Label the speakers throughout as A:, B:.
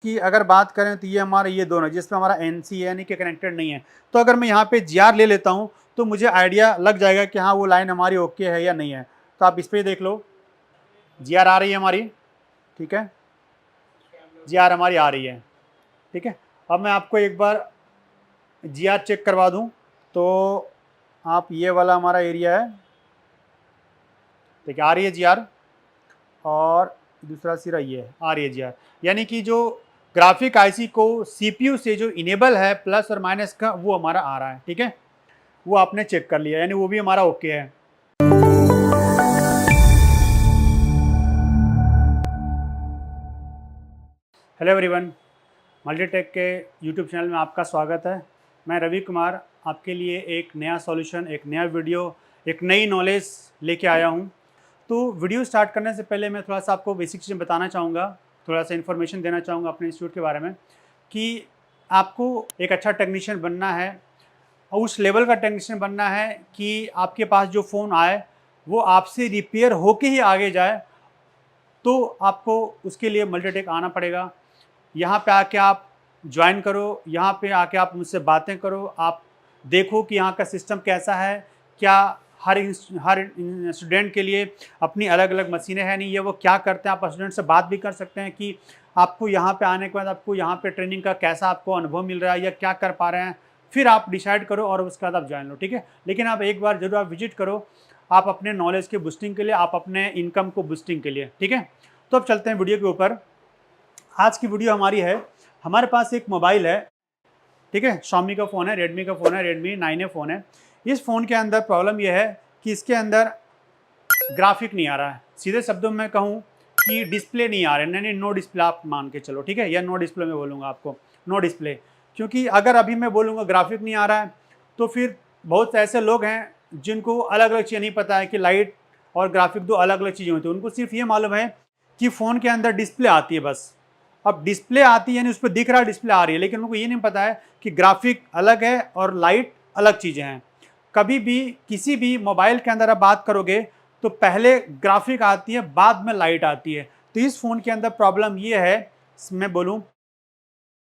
A: कि अगर बात करें तो ये हमारा ये दोनों जिसमें हमारा एनसी यानी कि कनेक्टेड नहीं है, तो अगर मैं यहाँ पे जीआर ले लेता हूँ तो मुझे आइडिया लग जाएगा कि हाँ वो लाइन हमारी ओके है या नहीं है। तो आप इस पर देख लो, जीआर आ रही है हमारी, ठीक है, जीआर हमारी आ रही है, ठीक है। अब मैं आपको एक बार जीआर चेक करवा दूँ तो आप ये वाला हमारा एरिया है, ठीक है, आ रही है जीआर, और दूसरा सिरा ये है, आ रही है जीआर, यानी कि जो ग्राफिक आईसी को सीपीयू से जो इनेबल है प्लस और माइनस का वो हमारा आ रहा है, ठीक है, वो आपने चेक कर लिया, यानी वो भी हमारा ओके है। हेलो एवरीवन, मल्टीटेक के यूट्यूब चैनल में आपका स्वागत है। मैं रवि कुमार आपके लिए एक नया सॉल्यूशन, एक नया वीडियो, एक नई नॉलेज लेके आया हूँ। तो वीडियो स्टार्ट करने से पहले मैं थोड़ा सा आपको बेसिक चीज़ें बताना चाहूँगा, थोड़ा सा इन्फॉर्मेशन देना चाहूँगा अपने इंस्टीट्यूट के बारे में कि आपको एक अच्छा टेक्नीशियन बनना है और उस लेवल का टेक्नीशियन बनना है कि आपके पास जो फ़ोन आए वो आपसे रिपेयर होके ही आगे जाए, तो आपको उसके लिए मल्टीटेक आना पड़ेगा। यहाँ पे आके आप ज्वाइन करो, यहाँ पे आके आप मुझसे बातें करो, आप देखो कि यहाँ का सिस्टम कैसा है, क्या हर स्टूडेंट के लिए अपनी अलग अलग मशीनें हैं नहीं, ये वो क्या करते हैं। आप स्टूडेंट से बात भी कर सकते हैं कि आपको यहाँ पे आने के बाद आपको यहाँ पे ट्रेनिंग का कैसा आपको अनुभव मिल रहा है या क्या कर पा रहे हैं, फिर आप डिसाइड करो और उसके बाद आप ज्वाइन लो, ठीक है। लेकिन आप एक बार जरूर आप विजिट करो, आप अपने नॉलेज के बूस्टिंग के लिए, आप अपने इनकम को बूस्टिंग के लिए, ठीक है। तो अब चलते हैं वीडियो के ऊपर। आज की वीडियो हमारी है, हमारे पास एक मोबाइल है, ठीक है, Xiaomi का फ़ोन है, Redmi का फ़ोन है, Redmi 9A फ़ोन है। इस फ़ोन के अंदर प्रॉब्लम यह है कि इसके अंदर ग्राफिक नहीं आ रहा है। सीधे शब्दों में कहूँ कि डिस्प्ले नहीं आ रहा है, नहीं नो डिस्प्ले आप मान के चलो, ठीक है, या नो डिस्प्ले में बोलूँगा आपको, नो डिस्प्ले। क्योंकि अगर अभी मैं बोलूँगा ग्राफिक नहीं आ रहा है तो फिर बहुत ऐसे लोग हैं जिनको अलग अलग चीज़ें नहीं पता है कि लाइट और ग्राफिक दो अलग अलग चीज़ें होती हैं। उनको सिर्फ ये मालूम है कि फ़ोन के अंदर डिस्प्ले आती है बस। अब डिस्प्ले आती है यानी उस पर दिख रहा है डिस्प्ले आ रही है, लेकिन उनको ये नहीं पता है कि ग्राफिक अलग है और लाइट अलग चीज़ें हैं। कभी भी किसी भी मोबाइल के अंदर आप बात करोगे तो पहले ग्राफिक आती है, बाद में लाइट आती है। तो इस फ़ोन के अंदर प्रॉब्लम ये है, मैं बोलूँ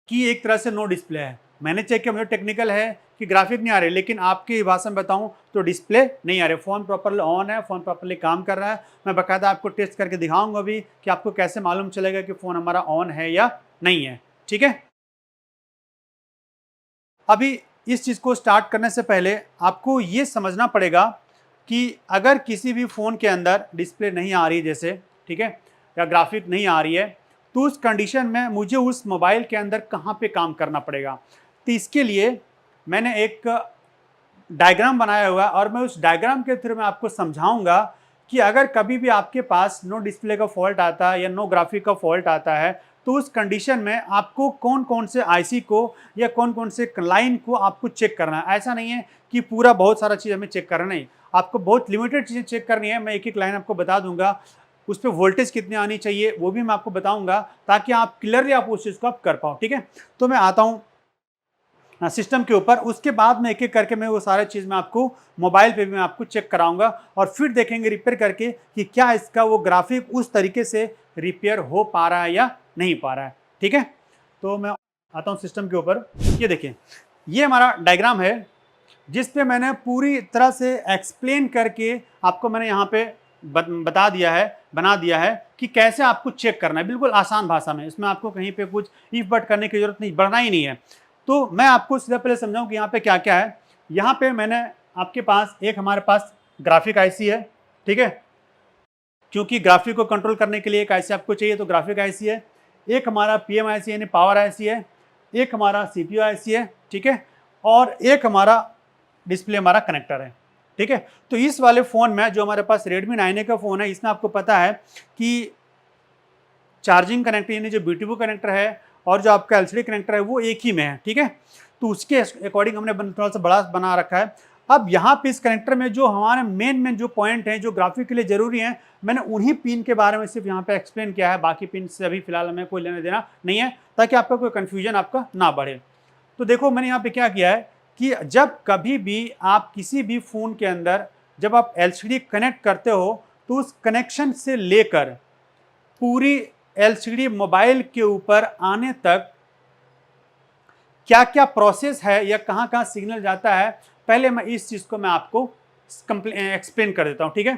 A: कि एक तरह से नो डिस्प्ले है। मैंने चेक किया, मुझे टेक्निकल है कि ग्राफिक नहीं आ रहे, लेकिन आपकी भाषा में बताऊं तो डिस्प्ले नहीं आ रहे। फ़ोन प्रॉपरली ऑन है, फ़ोन प्रॉपरली काम कर रहा है। मैं बाकायदा आपको टेस्ट करके दिखाऊंगा भी कि आपको कैसे मालूम चलेगा कि फ़ोन हमारा ऑन है या नहीं है, ठीक है। अभी इस चीज़ को स्टार्ट करने से पहले आपको ये समझना पड़ेगा कि अगर किसी भी फ़ोन के अंदर डिस्प्ले नहीं आ रही जैसे, ठीक है, या ग्राफिक नहीं आ रही है, तो उस कंडीशन में मुझे उस मोबाइल के अंदर कहाँ पे काम करना पड़ेगा। तो इसके लिए मैंने एक डायग्राम बनाया हुआ है और मैं उस डायग्राम के थ्रू मैं आपको समझाऊंगा कि अगर कभी भी आपके पास नो डिस्प्ले का फॉल्ट आता है या नो ग्राफिक का फॉल्ट आता है तो उस कंडीशन में आपको कौन कौन से आईसी को या कौन कौन से लाइन को आपको चेक करना है। ऐसा नहीं है कि पूरा बहुत सारा चीज़ हमें चेक करना, नहीं, आपको बहुत लिमिटेड चीज़ें चेक करनी है। मैं एक एक लाइन आपको बता दूंगा, उस पर वोल्टेज कितनी आनी चाहिए वो भी मैं आपको बताऊंगा, ताकि आप क्लियरली आप उस चीज़ को आप कर पाओ, ठीक है। तो मैं आता हूँ सिस्टम के ऊपर, उसके बाद में एक एक करके मैं वो सारे चीज़ मैं आपको मोबाइल पे भी मैं आपको चेक कराऊंगा और फिर देखेंगे रिपेयर करके कि क्या इसका वो ग्राफिक उस तरीके से रिपेयर हो पा रहा है या नहीं पा रहा है, ठीक है। तो मैं आता हूँ सिस्टम के ऊपर। ये देखिए, ये हमारा डायग्राम है जिस पे मैंने पूरी तरह से एक्सप्लेन करके आपको मैंने यहाँ पे बता दिया है, बना दिया है कि कैसे आपको चेक करना है, बिल्कुल आसान भाषा में। इसमें आपको कहीं पे कुछ इफ बट करने की जरूरत नहीं, बढ़ना ही नहीं है। तो मैं आपको सीधा पहले समझाऊं कि यहाँ पे क्या क्या है। यहाँ पे मैंने आपके पास एक हमारे पास ग्राफिक आईसी है, ठीक है, क्योंकि ग्राफिक को कंट्रोल करने के लिए एक आईसी आपको चाहिए, तो ग्राफिक आईसी है। एक हमारा पीएम आईसी यानी पावर आईसी है, एक हमारा सीपीयू आईसी है, ठीक है, और एक हमारा डिस्प्ले हमारा कनेक्टर है, ठीक है। तो इस वाले फ़ोन में जो हमारे पास Redmi 9A का फ़ोन है, इसमें आपको पता है कि चार्जिंग कनेक्टर यानी जो ब्यूटीफुल कनेक्टर है और जो आपका एलसीडी कनेक्टर है वो एक ही में है, ठीक है। तो उसके अकॉर्डिंग हमने थोड़ा सा बड़ा बना रखा है। अब यहाँ पे इस कनेक्टर में जो हमारे मेन जो पॉइंट हैं जो ग्राफिक के लिए जरूरी हैं, मैंने उन्हीं पिन के बारे में सिर्फ यहाँ पे एक्सप्लेन किया है। बाकी पिन से अभी फिलहाल हमें कोई लेना देना नहीं है, ताकि आपका कोई कन्फ्यूजन आपका ना बढ़े। तो देखो मैंने यहाँ पे क्या किया है कि जब कभी भी आप किसी भी फ़ोन के अंदर जब आप एलसीडी कनेक्ट करते हो तो उस कनेक्शन से लेकर पूरी एलसीडी मोबाइल के ऊपर आने तक क्या क्या प्रोसेस है या कहाँ कहाँ सिग्नल जाता है, पहले मैं इस चीज़ को मैं आपको एक्सप्लेन कर देता हूँ, ठीक है।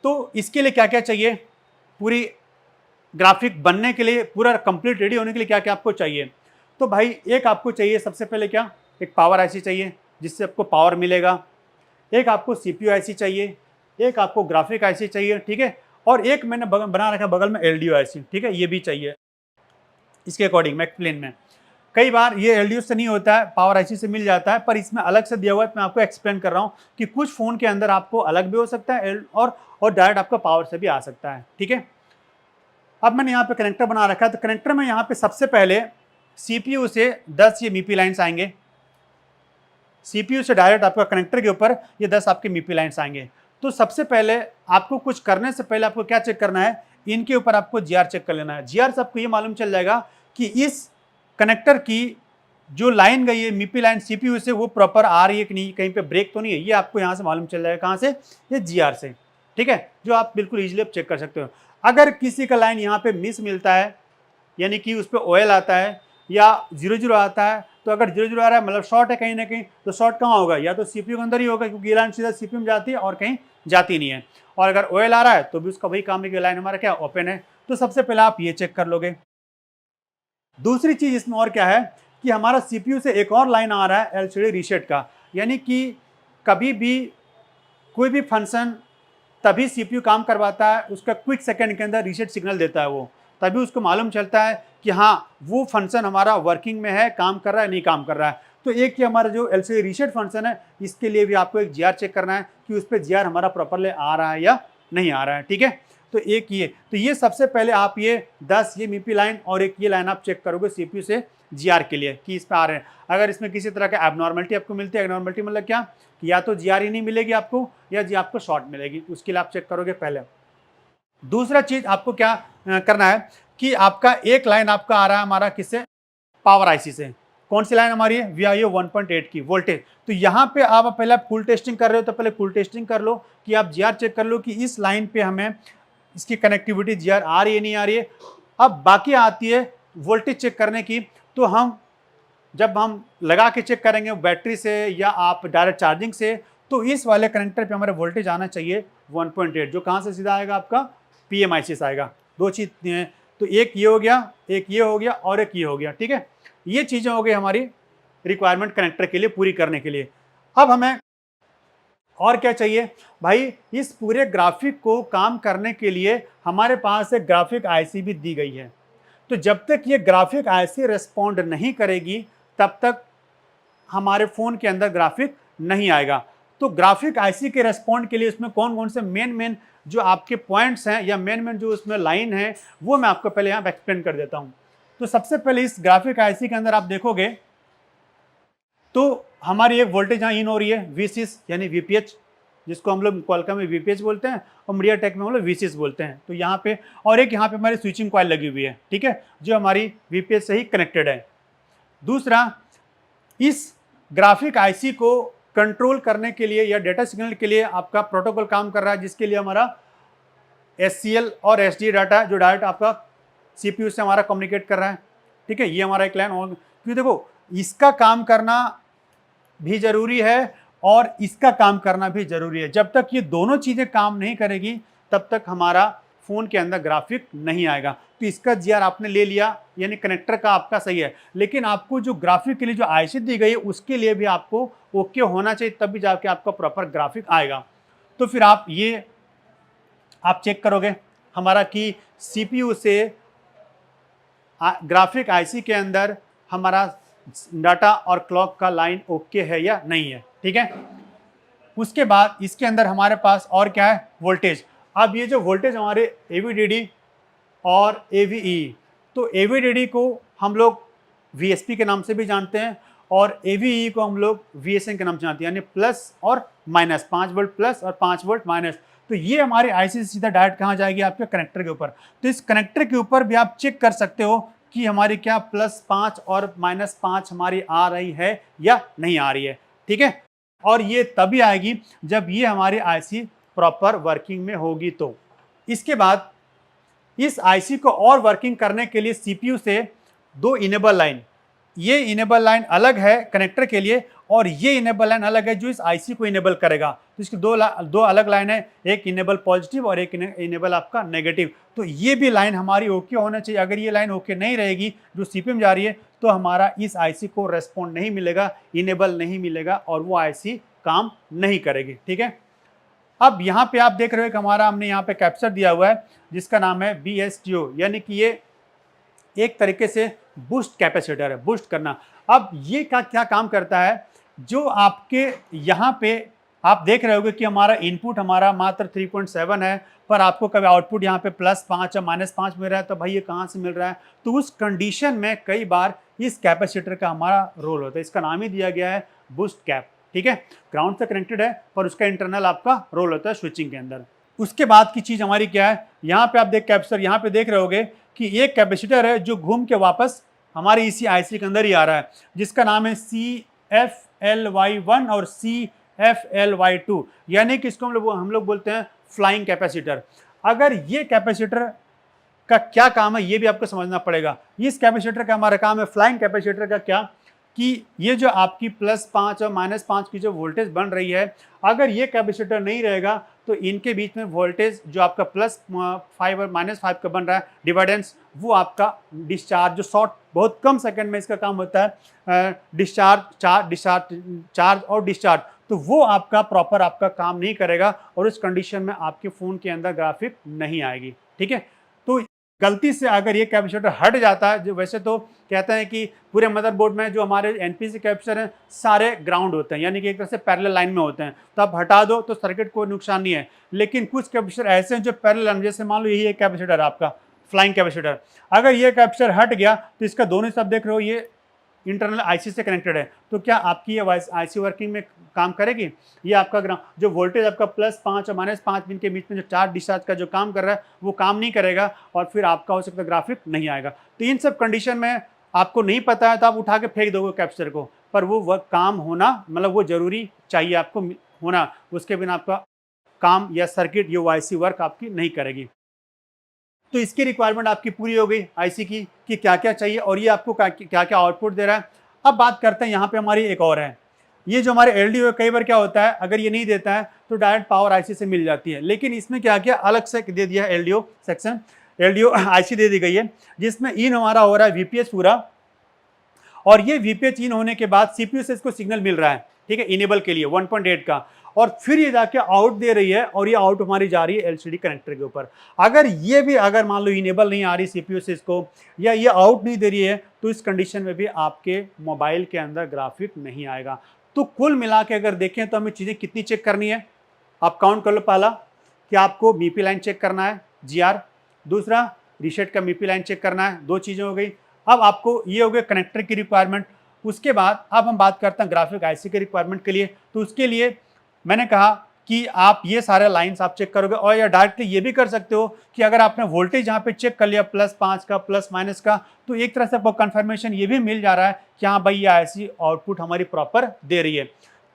A: तो इसके लिए क्या क्या चाहिए, पूरी ग्राफिक बनने के लिए, पूरा कंप्लीट रेडी होने के लिए क्या क्या आपको चाहिए। तो भाई एक आपको चाहिए सबसे पहले क्या, एक पावर आईसी चाहिए जिससे आपको पावर मिलेगा, एक आपको सीपीयू आईसी चाहिए, एक आपको ग्राफिक आईसी चाहिए, ठीक है, और एक मैंने बना रखा बगल में एलडीओ आईसी, ठीक है, ये भी चाहिए। इसके अकॉर्डिंग मैं एक्सप्लेन में, कई बार ये एलडीओ से नहीं होता है, पावर आईसी से मिल जाता है, पर इसमें अलग से दिया हुआ है। मैं आपको एक्सप्लेन कर रहा हूँ कि कुछ फ़ोन के अंदर आपको अलग भी हो सकता है और डायरेक्ट आपका पावर से भी आ सकता है, ठीक है। अब मैंने यहाँ पे कनेक्टर बना रखा है, तो कनेक्टर में यहाँ पे सबसे पहले सीपीयू से 10 ये मीपी लाइन्स आएंगे, सीपीयू से डायरेक्ट आपका कनेक्टर के ऊपर ये 10 आपके मीपी लाइन्स आएंगे। तो सबसे पहले आपको कुछ करने से पहले आपको क्या चेक करना है, इनके ऊपर आपको जीआर चेक कर लेना है। जीआर से आपको ये मालूम चल जाएगा कि इस कनेक्टर की जो लाइन गई है मीपी लाइन सीपीयू से, वो प्रॉपर आ रही है कि नहीं, कहीं पे ब्रेक तो नहीं है, ये आपको यहाँ से मालूम चल जाएगा। कहाँ से, ये जीआर से, ठीक है, जो आप बिल्कुल इजीली आप चेक कर सकते हो। अगर किसी का लाइन यहाँ पे मिस मिलता है, यानी कि उस पर ओएल आता है या 00 आता है, तो अगर 00 आ रहा है मतलब शॉर्ट है कहीं ना कहीं, तो शॉर्ट कहाँ होगा, या तो सीपीयू के अंदर ही होगा, क्योंकि ये लाइन सीधा सीपीयू में जाती है और कहीं जाती नहीं है। और अगर ओएल आ रहा है तो भी उसका वही काम है कि लाइन हमारा क्या ओपन है। तो सबसे पहले आप ये चेक कर लोगे। दूसरी चीज इसमें और क्या है कि हमारा सीपीयू से एक और लाइन आ रहा है एलसीडी रीसेट का, यानी कि कभी भी कोई भी फंक्शन तभी सीपीयू काम करवाता है, उसका क्विक सेकंड के अंदर रीसेट सिग्नल देता है वो, तभी उसको मालूम चलता है कि हाँ वो फंक्शन हमारा वर्किंग में है, काम कर रहा है नहीं काम कर रहा है। तो एक ही हमारा जो एलसीडी रीसेट फंक्शन है, इसके लिए भी आपको एक जीआर चेक करना है कि उस पर जीआर हमारा प्रॉपरली आ रहा है या नहीं आ रहा है, ठीक है। तो एक ये, तो ये सबसे पहले आप ये 10 ये मीपी लाइन और एक ये लाइन आप चेक करोगे सीपीयू से जीआर के लिए कि इस पे आ रहे हैं। अगर इसमें किसी तरह का एबनॉर्मलिटी आपको मिलती है, एबनॉर्मलिटी मतलब क्या, कि या तो जीआर ही नहीं मिलेगी आपको या जी आपको शॉर्ट मिलेगी, उसके लिए आप चेक करोगे पहले। दूसरा चीज आपको क्या करना है कि आपका एक लाइन आपका आ रहा है हमारा किससे, पावर आईसी से। कौन सी लाइन हमारी है, VIO 1.8 की वोल्टेज। तो यहाँ पे आप पहले फुल टेस्टिंग कर रहे हो, तो पहले फुल टेस्टिंग कर लो कि आप जीआर चेक कर लो कि इस लाइन पे हमें इसकी कनेक्टिविटी जीआर आ रही है नहीं आ रही है। अब बाकी आती है वोल्टेज चेक करने की, तो हम जब हम लगा के चेक करेंगे बैटरी से या आप डायरेक्ट चार्जिंग से, तो इस वाले कनेक्टर पे हमारे वोल्टेज आना चाहिए 1.8, जो कहाँ से सीधा आएगा आपका PMIC से आएगा। दो चीज हैं, तो एक ये हो गया, एक ये हो गया और एक ये हो गया, ठीक है। ये चीजें हो गई हमारी रिक्वायरमेंट कनेक्टर के लिए पूरी करने के लिए। अब हमें और क्या चाहिए भाई, इस पूरे ग्राफिक को काम करने के लिए हमारे पास एक ग्राफिक आईसी भी दी गई है। तो जब तक ये ग्राफिक आईसी रेस्पॉन्ड नहीं करेगी तब तक हमारे फ़ोन के अंदर ग्राफिक नहीं आएगा। तो ग्राफिक आईसी के रेस्पॉन्ड के लिए उसमें कौन कौन से मेन जो आपके पॉइंट्स हैं या मेन जो उसमें लाइन है, वो मैं आपको पहले यहाँ एक्सप्लेन कर देता हूँ। तो सबसे पहले इस ग्राफिक आईसी के अंदर आप देखोगे तो हमारी एक वोल्टेज यहाँ इन हो रही है V6 यानी VPH, जिसको हम लोग क्वालकॉम में VPH बोलते हैं और मीडियाटेक में हम लोग V6 बोलते हैं। तो यहाँ पे और एक यहाँ पे हमारी स्विचिंग कॉइल लगी हुई है, ठीक है, जो हमारी VPH से ही कनेक्टेड है। दूसरा, इस ग्राफिक आईसी को कंट्रोल करने के लिए या डेटा सिग्नल के लिए आपका प्रोटोकॉल काम कर रहा है, जिसके लिए हमारा SCL और SDA डाटा जो डायरेक्ट आपका CPU से हमारा कम्युनिकेट कर रहा है, ठीक है। ये हमारा एक लाइन, और क्योंकि देखो इसका काम करना भी जरूरी है और इसका काम करना भी जरूरी है। जब तक ये दोनों चीजें काम नहीं करेगी तब तक हमारा फोन के अंदर ग्राफिक नहीं आएगा। तो इसका जीआर आपने ले लिया, यानी कनेक्टर का आपका सही है, लेकिन आपको जो ग्राफिक के लिए जो आईसी दी गई है उसके लिए भी आपको ओके होना चाहिए, तब भी जाके आपका प्रॉपर ग्राफिक आएगा। तो फिर आप ये आप चेक करोगे हमारा कि सीपीयू से ग्राफिक आईसी के अंदर हमारा डाटा और क्लॉक का लाइन ओके है या नहीं है, ठीक है। उसके बाद इसके अंदर हमारे पास और क्या है, वोल्टेज। अब ये जो वोल्टेज हमारे AVDD और AVE, तो AVDD को हम लोग VSP के नाम से भी जानते हैं और AVE को हम लोग VSN के नाम से जानते हैं, यानी प्लस और माइनस, 5 वोल्ट प्लस और 5 वोल्ट माइनस। तो ये हमारे आईसी से सीधा डायरेक्ट कहाँ जाएगी, आपके कनेक्टर के ऊपर। तो इस कनेक्टर के ऊपर भी आप चेक कर सकते हो कि हमारी क्या +5 और -5 हमारी आ रही है या नहीं आ रही है, ठीक है। और ये तभी आएगी जब ये हमारी आईसी प्रॉपर वर्किंग में होगी। तो इसके बाद इस आईसी को और वर्किंग करने के लिए सीपीयू से दो इनेबल लाइन, ये इनेबल लाइन अलग है कनेक्टर के लिए और ये इनेबल लाइन अलग है जो इस आईसी को इनेबल करेगा। तो इसकी दो अलग लाइन है, एक इनेबल पॉजिटिव और एक इनेबल आपका नेगेटिव। तो ये भी लाइन हमारी ओके होना चाहिए। अगर ये लाइन ओके नहीं रहेगी जो सीपीयू में जा रही है तो हमारा इस आईसी को रेस्पॉन्ड नहीं मिलेगा, इनेबल नहीं मिलेगा और वो आईसी काम नहीं करेगी। ठीक है, अब यहाँ पे आप देख रहे हो कि हमारा हमने यहाँ पे कैप्चर दिया हुआ है जिसका नाम है BSTO, यानी कि ये एक तरीके से बूस्ट कैपेसिटर है, बूस्ट करना। अब ये क्या काम करता है, जो आपके यहाँ पे आप देख रहे होगे कि हमारा इनपुट हमारा मात्र 3.7 है, पर आपको कभी आउटपुट यहाँ पे +5 या -5 मिल रहा है, तो भाई ये कहाँ से मिल रहा है। तो उस कंडीशन में कई बार इस कैपेसिटर का हमारा रोल होता है, इसका नाम ही दिया गया है बूस्ट कैप। ठीक है, ग्राउंड से कनेक्टेड है पर उसका इंटरनल आपका रोल होता है स्विचिंग के अंदर। उसके बाद की चीज हमारी क्या है, यहाँ पे आप देख कैपेसिटर, यहाँ पे देख रहे होगे कि एक कैपेसिटर है जो घूम के वापस हमारे इसी आईसी के अंदर ही आ रहा है, जिसका नाम है CFLY1 और CFLY2, यानी कि इसको हम लोग बोलते हैं फ्लाइंग कैपेसिटर। अगर ये कैपेसिटर का क्या काम है ये भी आपको समझना पड़ेगा। इस कैपेसिटर का हमारा काम है, फ्लाइंग कैपेसिटर का क्या, कि ये जो आपकी +5 और -5 की जो वोल्टेज बन रही है, अगर ये कैपेसिटर नहीं रहेगा तो इनके बीच में वोल्टेज जो आपका +5 और -5 का बन रहा है डिवाइडेंस, वो आपका डिस्चार्ज जो शॉर्ट बहुत कम सेकंड में इसका काम होता है, चार्ज और डिस्चार्ज, तो वो आपका प्रॉपर आपका काम नहीं करेगा और इस कंडीशन में आपके फ़ोन के अंदर ग्राफिक नहीं आएगी। ठीक है, तो गलती से अगर ये कैपेसिटर हट जाता है, जो वैसे तो कहते हैं कि पूरे मदरबोर्ड में जो हमारे एनपीसी कैपेसिटर हैं सारे ग्राउंड होते हैं, यानी कि एक तरह से पैरेलल लाइन में होते हैं, तो आप हटा दो तो सर्किट को नुकसान नहीं है। लेकिन कुछ कैपेसिटर ऐसे हैं जो पैरेलल, जैसे मान लो यही एक कैपेसिटर आपका फ्लाइंग कैपेसिटर, अगर ये कैपेसिटर हट गया तो इसका दोनों सब देख रहे हो ये इंटरनल आईसी से कनेक्टेड है, तो क्या आपकी ये आईसी वर्किंग में काम करेगी? ये आपका ग्राउंड जो वोल्टेज आपका +5 और -5 पिन के बीच में जो चार्ज डिस्चार्ज का जो काम कर रहा है वो काम नहीं करेगा और फिर आपका हो सकता है ग्राफिक नहीं आएगा। तो इन सब कंडीशन में आपको नहीं पता है तो आप उठा के फेंक दोगे कैपेसिटर को, पर वो काम होना मतलब वो जरूरी चाहिए आपको होना, उसके बिना आपका काम या सर्किट ये आईसी वर्क आपकी नहीं करेगी। तो इसकी रिक्वायरमेंट आपकी पूरी हो गई आईसी की कि क्या क्या चाहिए और ये आपको क्या क्या आउटपुट दे रहा है। अब बात करते हैं यहाँ पे हमारी एक और है, ये जो हमारे एलडीओ है, कई बार क्या होता है अगर ये नहीं देता है तो डायरेक्ट पावर आईसी से मिल जाती है, लेकिन इसमें क्या किया अलग से दे दिया है एलडीओ सेक्शन, एलडीओ आईसी दे दी गई है जिसमें इन हमारा हो रहा है वीपीएस पूरा, और ये वीपीएस इन होने के बाद सीपीयू से इसको सिग्नल मिल रहा है, ठीक है, इनेबल के लिए 1.8 का, और फिर ये जाके आउट दे रही है और ये आउट हमारी जा रही है एलसीडी कनेक्टर के ऊपर। अगर ये भी अगर मान लो इनेबल नहीं आ रही सीपीयू से इसको, या ये आउट नहीं दे रही है, तो इस कंडीशन में भी आपके मोबाइल के अंदर ग्राफिक नहीं आएगा। तो कुल मिला के अगर देखें तो हमें चीज़ें कितनी चेक करनी है, आप काउंट कर लो। पहला कि आपको मीपी लाइन चेक करना है जीआर, दूसरा रीसेट का मीपी लाइन चेक करना है, 2 चीज़ें हो गई। अब आपको ये हो गया कनेक्टर की रिक्वायरमेंट। उसके बाद अब हम बात करते हैं ग्राफिक आईसी के रिक्वायरमेंट के लिए। तो उसके लिए मैंने कहा कि आप ये सारे लाइंस आप चेक करोगे, और या डायरेक्टली ये भी कर सकते हो कि अगर आपने वोल्टेज यहाँ पे चेक कर लिया +5 का +- का, तो एक तरह से आपको कंफर्मेशन ये भी मिल जा रहा है कि हाँ भाई ये आईसी आउटपुट हमारी प्रॉपर दे रही है।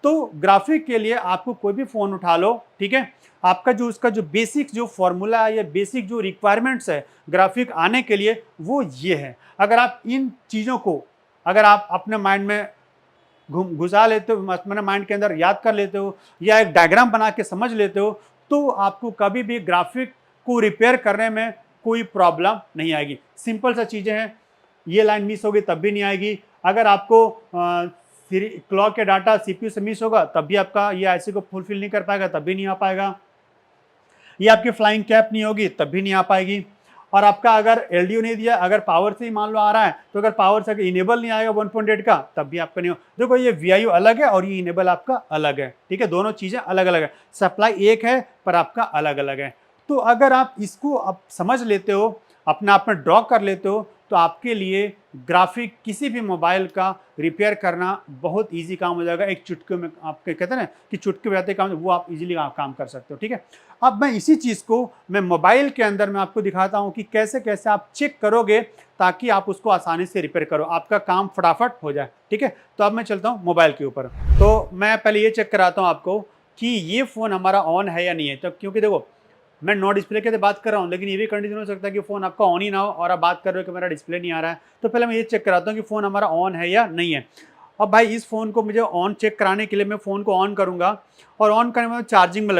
A: तो ग्राफिक के लिए आपको कोई भी फ़ोन उठा लो, ठीक है, आपका जो उसका जो बेसिक जो फॉर्मूला है या बेसिक जो रिक्वायरमेंट्स है ग्राफिक आने के लिए वो ये है। अगर आप इन चीज़ों को अगर आप अपने माइंड में घुसा लेते हो, अपने माइंड के अंदर याद कर लेते हो या एक डायग्राम बना के समझ लेते हो, तो आपको कभी भी ग्राफिक को रिपेयर करने में कोई प्रॉब्लम नहीं आएगी। सिंपल सा चीज़ें हैं, ये लाइन मिस होगी तब भी नहीं आएगी। अगर आपको क्लॉक के डाटा सीपीयू से मिस होगा तब भी आपका ये आईसी को फुलफिल नहीं कर पाएगा, तब भी नहीं आ पाएगा। ये आपकी फ्लाइंग कैप नहीं होगी तब भी नहीं आ पाएगी। और आपका अगर एलडीओ नहीं दिया, अगर पावर से ही मान लो आ रहा है, तो अगर पावर से इनेबल नहीं आएगा 1.8 का तब भी आपका नहीं हो। देखो ये वीआईओ अलग है और ये इनेबल आपका अलग है, ठीक है, दोनों चीज़ें अलग अलग है, सप्लाई एक है पर आपका अलग अलग है। तो अगर आप इसको आप समझ लेते हो, अपने आप में ड्रॉ कर लेते हो, तो आपके लिए ग्राफिक किसी भी मोबाइल का रिपेयर करना बहुत इजी काम हो जाएगा। एक चुटकी में आपके कहते हैं ना कि चुटकी बजाते काम, वो आप इजीली काम कर सकते हो, ठीक है। अब मैं इसी चीज़ को मैं मोबाइल के अंदर मैं आपको दिखाता हूँ कि कैसे कैसे आप चेक करोगे ताकि आप उसको आसानी से रिपेयर करो, आपका काम फटाफट हो जाए, ठीक है। तो अब मैं चलता हूँ मोबाइल के ऊपर। तो मैं पहले ये चेक कराता हूँ आपको कि ये फ़ोन हमारा ऑन है या नहीं है। तो क्योंकि देखो मैं नो डिस्प्ले की तो बात कर रहा हूँ, लेकिन ये भी कंडीशन हो सकता है कि फ़ोन आपका ऑन ही ना हो और आप बात कर रहे हो कि मेरा डिस्प्ले नहीं आ रहा है। तो पहले मैं ये चेक कराता हूँ कि फ़ोन हमारा ऑन है या नहीं है। अब भाई इस फ़ोन को मुझे ऑन चेक कराने के लिए मैं फ़ोन को ऑन करूँगा और ऑन करने में चार्जिंग में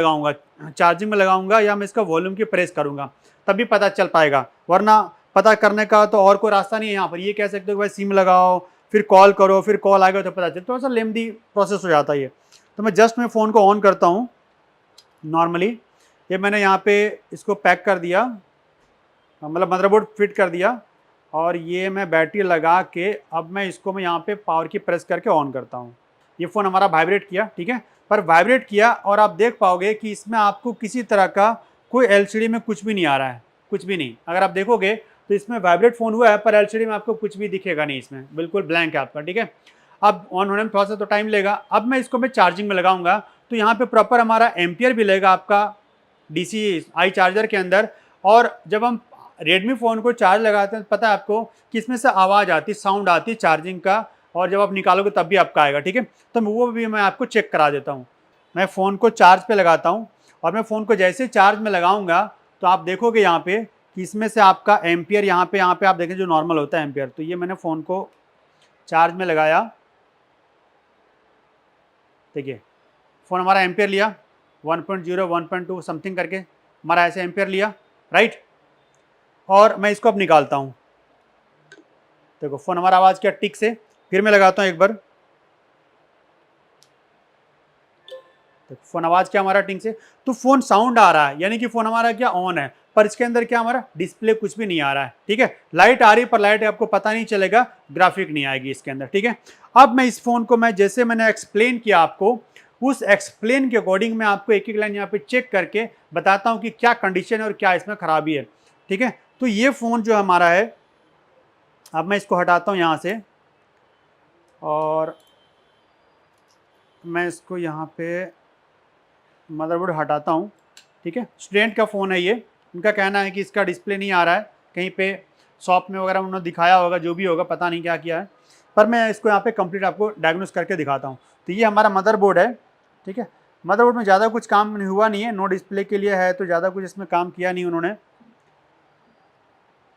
A: लगाऊंगा, या मैं इसका वॉल्यूम की प्रेस करूँगा, तभी पता चल पाएगा। वरना पता करने का तो और कोई रास्ता नहीं है यहाँ पर। ये कह सकते हो कि भाई सिम लगाओ, फिर कॉल करो, फिर कॉल आएगा तो पता चले, थोड़ा सा लेंथी प्रोसेस हो जाता है ये। तो मैं जस्ट मैं फ़ोन को ऑन करता हूँ नॉर्मली। ये मैंने यहाँ पे इसको पैक कर दिया, मतलब मदरबोर्ड फिट कर दिया, और ये मैं बैटरी लगा के अब मैं इसको मैं यहाँ पे पावर की प्रेस करके ऑन करता हूँ। ये फ़ोन हमारा वाइब्रेट किया, ठीक है, पर वाइब्रेट किया और आप देख पाओगे कि इसमें आपको किसी तरह का कोई एलसीडी में कुछ भी नहीं आ रहा है, कुछ भी नहीं। अगर आप देखोगे तो इसमें वाइब्रेट फ़ोन हुआ है पर एलसीडी में आपको कुछ भी दिखेगा नहीं, इसमें बिल्कुल ब्लैंक है आपका, ठीक है। अब ऑन होने में थोड़ा सा तो टाइम लेगा। अब मैं इसको मैं चार्जिंग में लगाऊंगा तो यहाँ पे प्रॉपर हमारा एम्पियर भी लगेगा आपका डीसी आई चार्जर के अंदर। और जब हम रेडमी फ़ोन को चार्ज लगाते हैं पता है आपको कि इसमें से आवाज़ आती, साउंड आती चार्जिंग का, और जब आप निकालोगे तब भी आपका आएगा, ठीक है। तो वो भी मैं आपको चेक करा देता हूँ। मैं फ़ोन को चार्ज पे लगाता हूँ और मैं फ़ोन को जैसे चार्ज में लगाऊंगा तो आप देखोगे यहाँ पे कि इसमें से आपका एम्पियर यहाँ पे आप देखें जो नॉर्मल होता है एम्पियर। तो ये मैंने फ़ोन को चार्ज में लगाया, देखिए फ़ोन हमारा एम्पियर लिया 1.0 1.2 समथिंग करके हमारा ऐसे एम्पियर लिया, राइट। और मैं इसको अब निकालता हूँ, देखो फ़ोन हमारा आवाज़ किया टिक से। फिर मैं लगाता हूँ एक बार, तो फ़ोन आवाज़ क्या हमारा टिंग से, तो फ़ोन साउंड आ रहा है, यानी कि फ़ोन हमारा क्या ऑन है, पर इसके अंदर क्या हमारा डिस्प्ले कुछ भी नहीं आ रहा है, ठीक है। लाइट आ रही पर लाइट आपको पता नहीं चलेगा, ग्राफिक नहीं आएगी इसके अंदर, ठीक है। अब मैं इस फ़ोन को मैं जैसे मैंने एक्सप्लेन किया आपको, उस एक्सप्लेन के अकॉर्डिंग मैं आपको एक एक लाइन यहाँ पे चेक करके बताता हूँ कि क्या कंडीशन है और क्या इसमें खराबी है, ठीक है। तो ये फ़ोन जो हमारा है, अब मैं इसको हटाता हूँ यहाँ से और मैं इसको यहाँ पे मदरबोर्ड हटाता हूँ, ठीक है। स्टूडेंट का फ़ोन है ये, उनका कहना है कि इसका डिस्प्ले नहीं आ रहा है, कहीं पे शॉप में वगैरह उन्होंने दिखाया होगा, जो भी होगा पता नहीं क्या किया है, पर मैं इसको यहाँ पे कंप्लीट आपको डायग्नोस करके दिखाता हूँ। तो ये हमारा मदरबोर्ड है, ठीक है। मदरबोर्ड में ज़्यादा कुछ काम हुआ नहीं है, नो डिस्प्ले के लिए है तो ज़्यादा कुछ इसमें काम किया नहीं उन्होंने,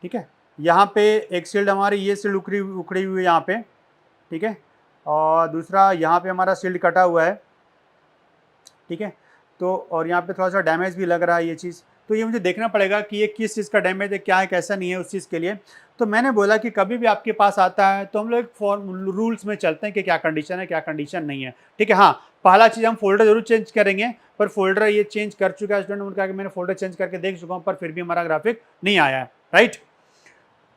A: ठीक है। यहाँ पे एक शील्ड हमारी, ये शील्ड उखड़ी हुई है यहाँ पे, ठीक है, और दूसरा यहाँ पे हमारा शील्ड कटा हुआ है, ठीक है। तो और यहाँ पे थोड़ा सा डैमेज भी लग रहा है ये चीज़, तो ये मुझे देखना पड़ेगा कि ये किस चीज़ का डैमेज है, क्या है कैसा नहीं है उस चीज़ के लिए। तो मैंने बोला कि कभी भी आपके पास आता है तो हम लोग एक रूल्स में चलते हैं कि क्या कंडीशन है क्या कंडीशन नहीं है, ठीक है। हाँ, पहला चीज़ हम फोल्डर जरूर चेंज करेंगे, पर फोल्डर ये चेंज कर चुका है स्टूडेंट, उनका कि मैंने फोल्डर चेंज करके देख चुका हूँ पर फिर भी हमारा ग्राफिक नहीं आया है, राइट।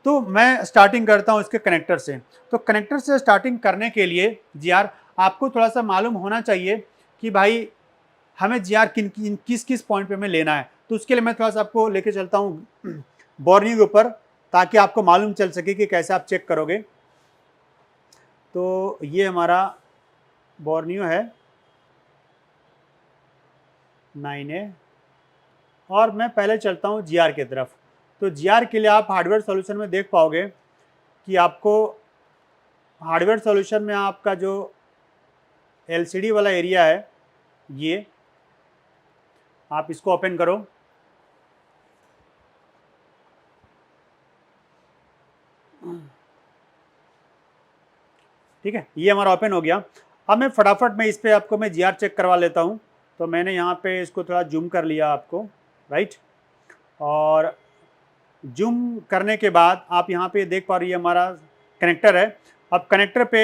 A: तो मैं स्टार्टिंग करता हूँ इसके कनेक्टर से। तो कनेक्टर से स्टार्टिंग करने के लिए जीआर आपको थोड़ा सा मालूम होना चाहिए कि भाई हमें जीआर किस किस पॉइंट पे हमें लेना है। तो उसके लिए मैं थोड़ा सा आपको लेके चलता हूँ बोर्निंग के ऊपर, ताकि आपको मालूम चल सके कि कैसे आप चेक करोगे। तो ये हमारा बोर्नियो है 9A, और मैं पहले चलता हूँ जीआर की तरफ। तो जीआर के लिए आप हार्डवेयर सॉल्यूशन में देख पाओगे कि आपको हार्डवेयर सॉल्यूशन में आपका जो एलसीडी वाला एरिया है, ये आप इसको ओपन करो, ठीक है, ये हमारा ओपन हो गया। अब मैं फटाफट में इस पे आपको मैं जीआर चेक करवा लेता हूँ। तो मैंने यहाँ पे इसको थोड़ा जूम कर लिया आपको, राइट, और जूम करने के बाद आप यहाँ पे देख पा रही है हमारा कनेक्टर है। अब कनेक्टर पे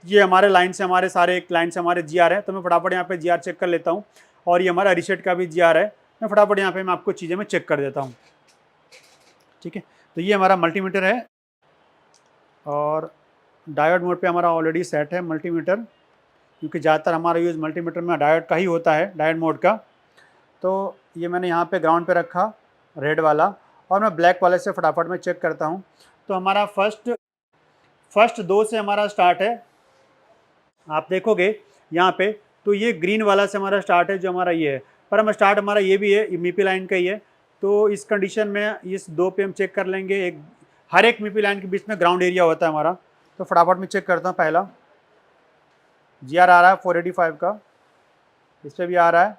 A: ये हमारे लाइन से हमारे सारे एक लाइन से हमारे जीआर है, तो मैं फटाफट यहाँ पे जीआर चेक कर लेता हूँ। और ये हमारा रीसेट का भी जीआर है, मैं फटाफट यहाँ पे मैं आपको चीज़ें मैं चेक कर देता हूँ, ठीक है। तो ये हमारा मल्टीमीटर है और डायोड मोड पे हमारा ऑलरेडी सेट है मल्टीमीटर, क्योंकि ज़्यादातर हमारा यूज़ मल्टीमीटर में डायोड का ही होता है, डायोड मोड का। तो ये मैंने यहाँ पे ग्राउंड पे रखा रेड वाला, और मैं ब्लैक वाले से फटाफट में चेक करता हूँ। तो हमारा फर्स्ट 2 से हमारा स्टार्ट है, आप देखोगे यहाँ पे। तो ये ग्रीन वाला से हमारा स्टार्ट है जो हमारा ये है, पर हम स्टार्ट हमारा ये भी है, मीपी लाइन का ही है। तो इस कंडीशन में इस 2 पे हम चेक कर लेंगे। हर एक मीपी लाइन के बीच में ग्राउंड एरिया होता है हमारा। तो फटाफट में चेक करता हूँ। पहला जीआर आ रहा है 485 का, इस पर भी आ रहा है,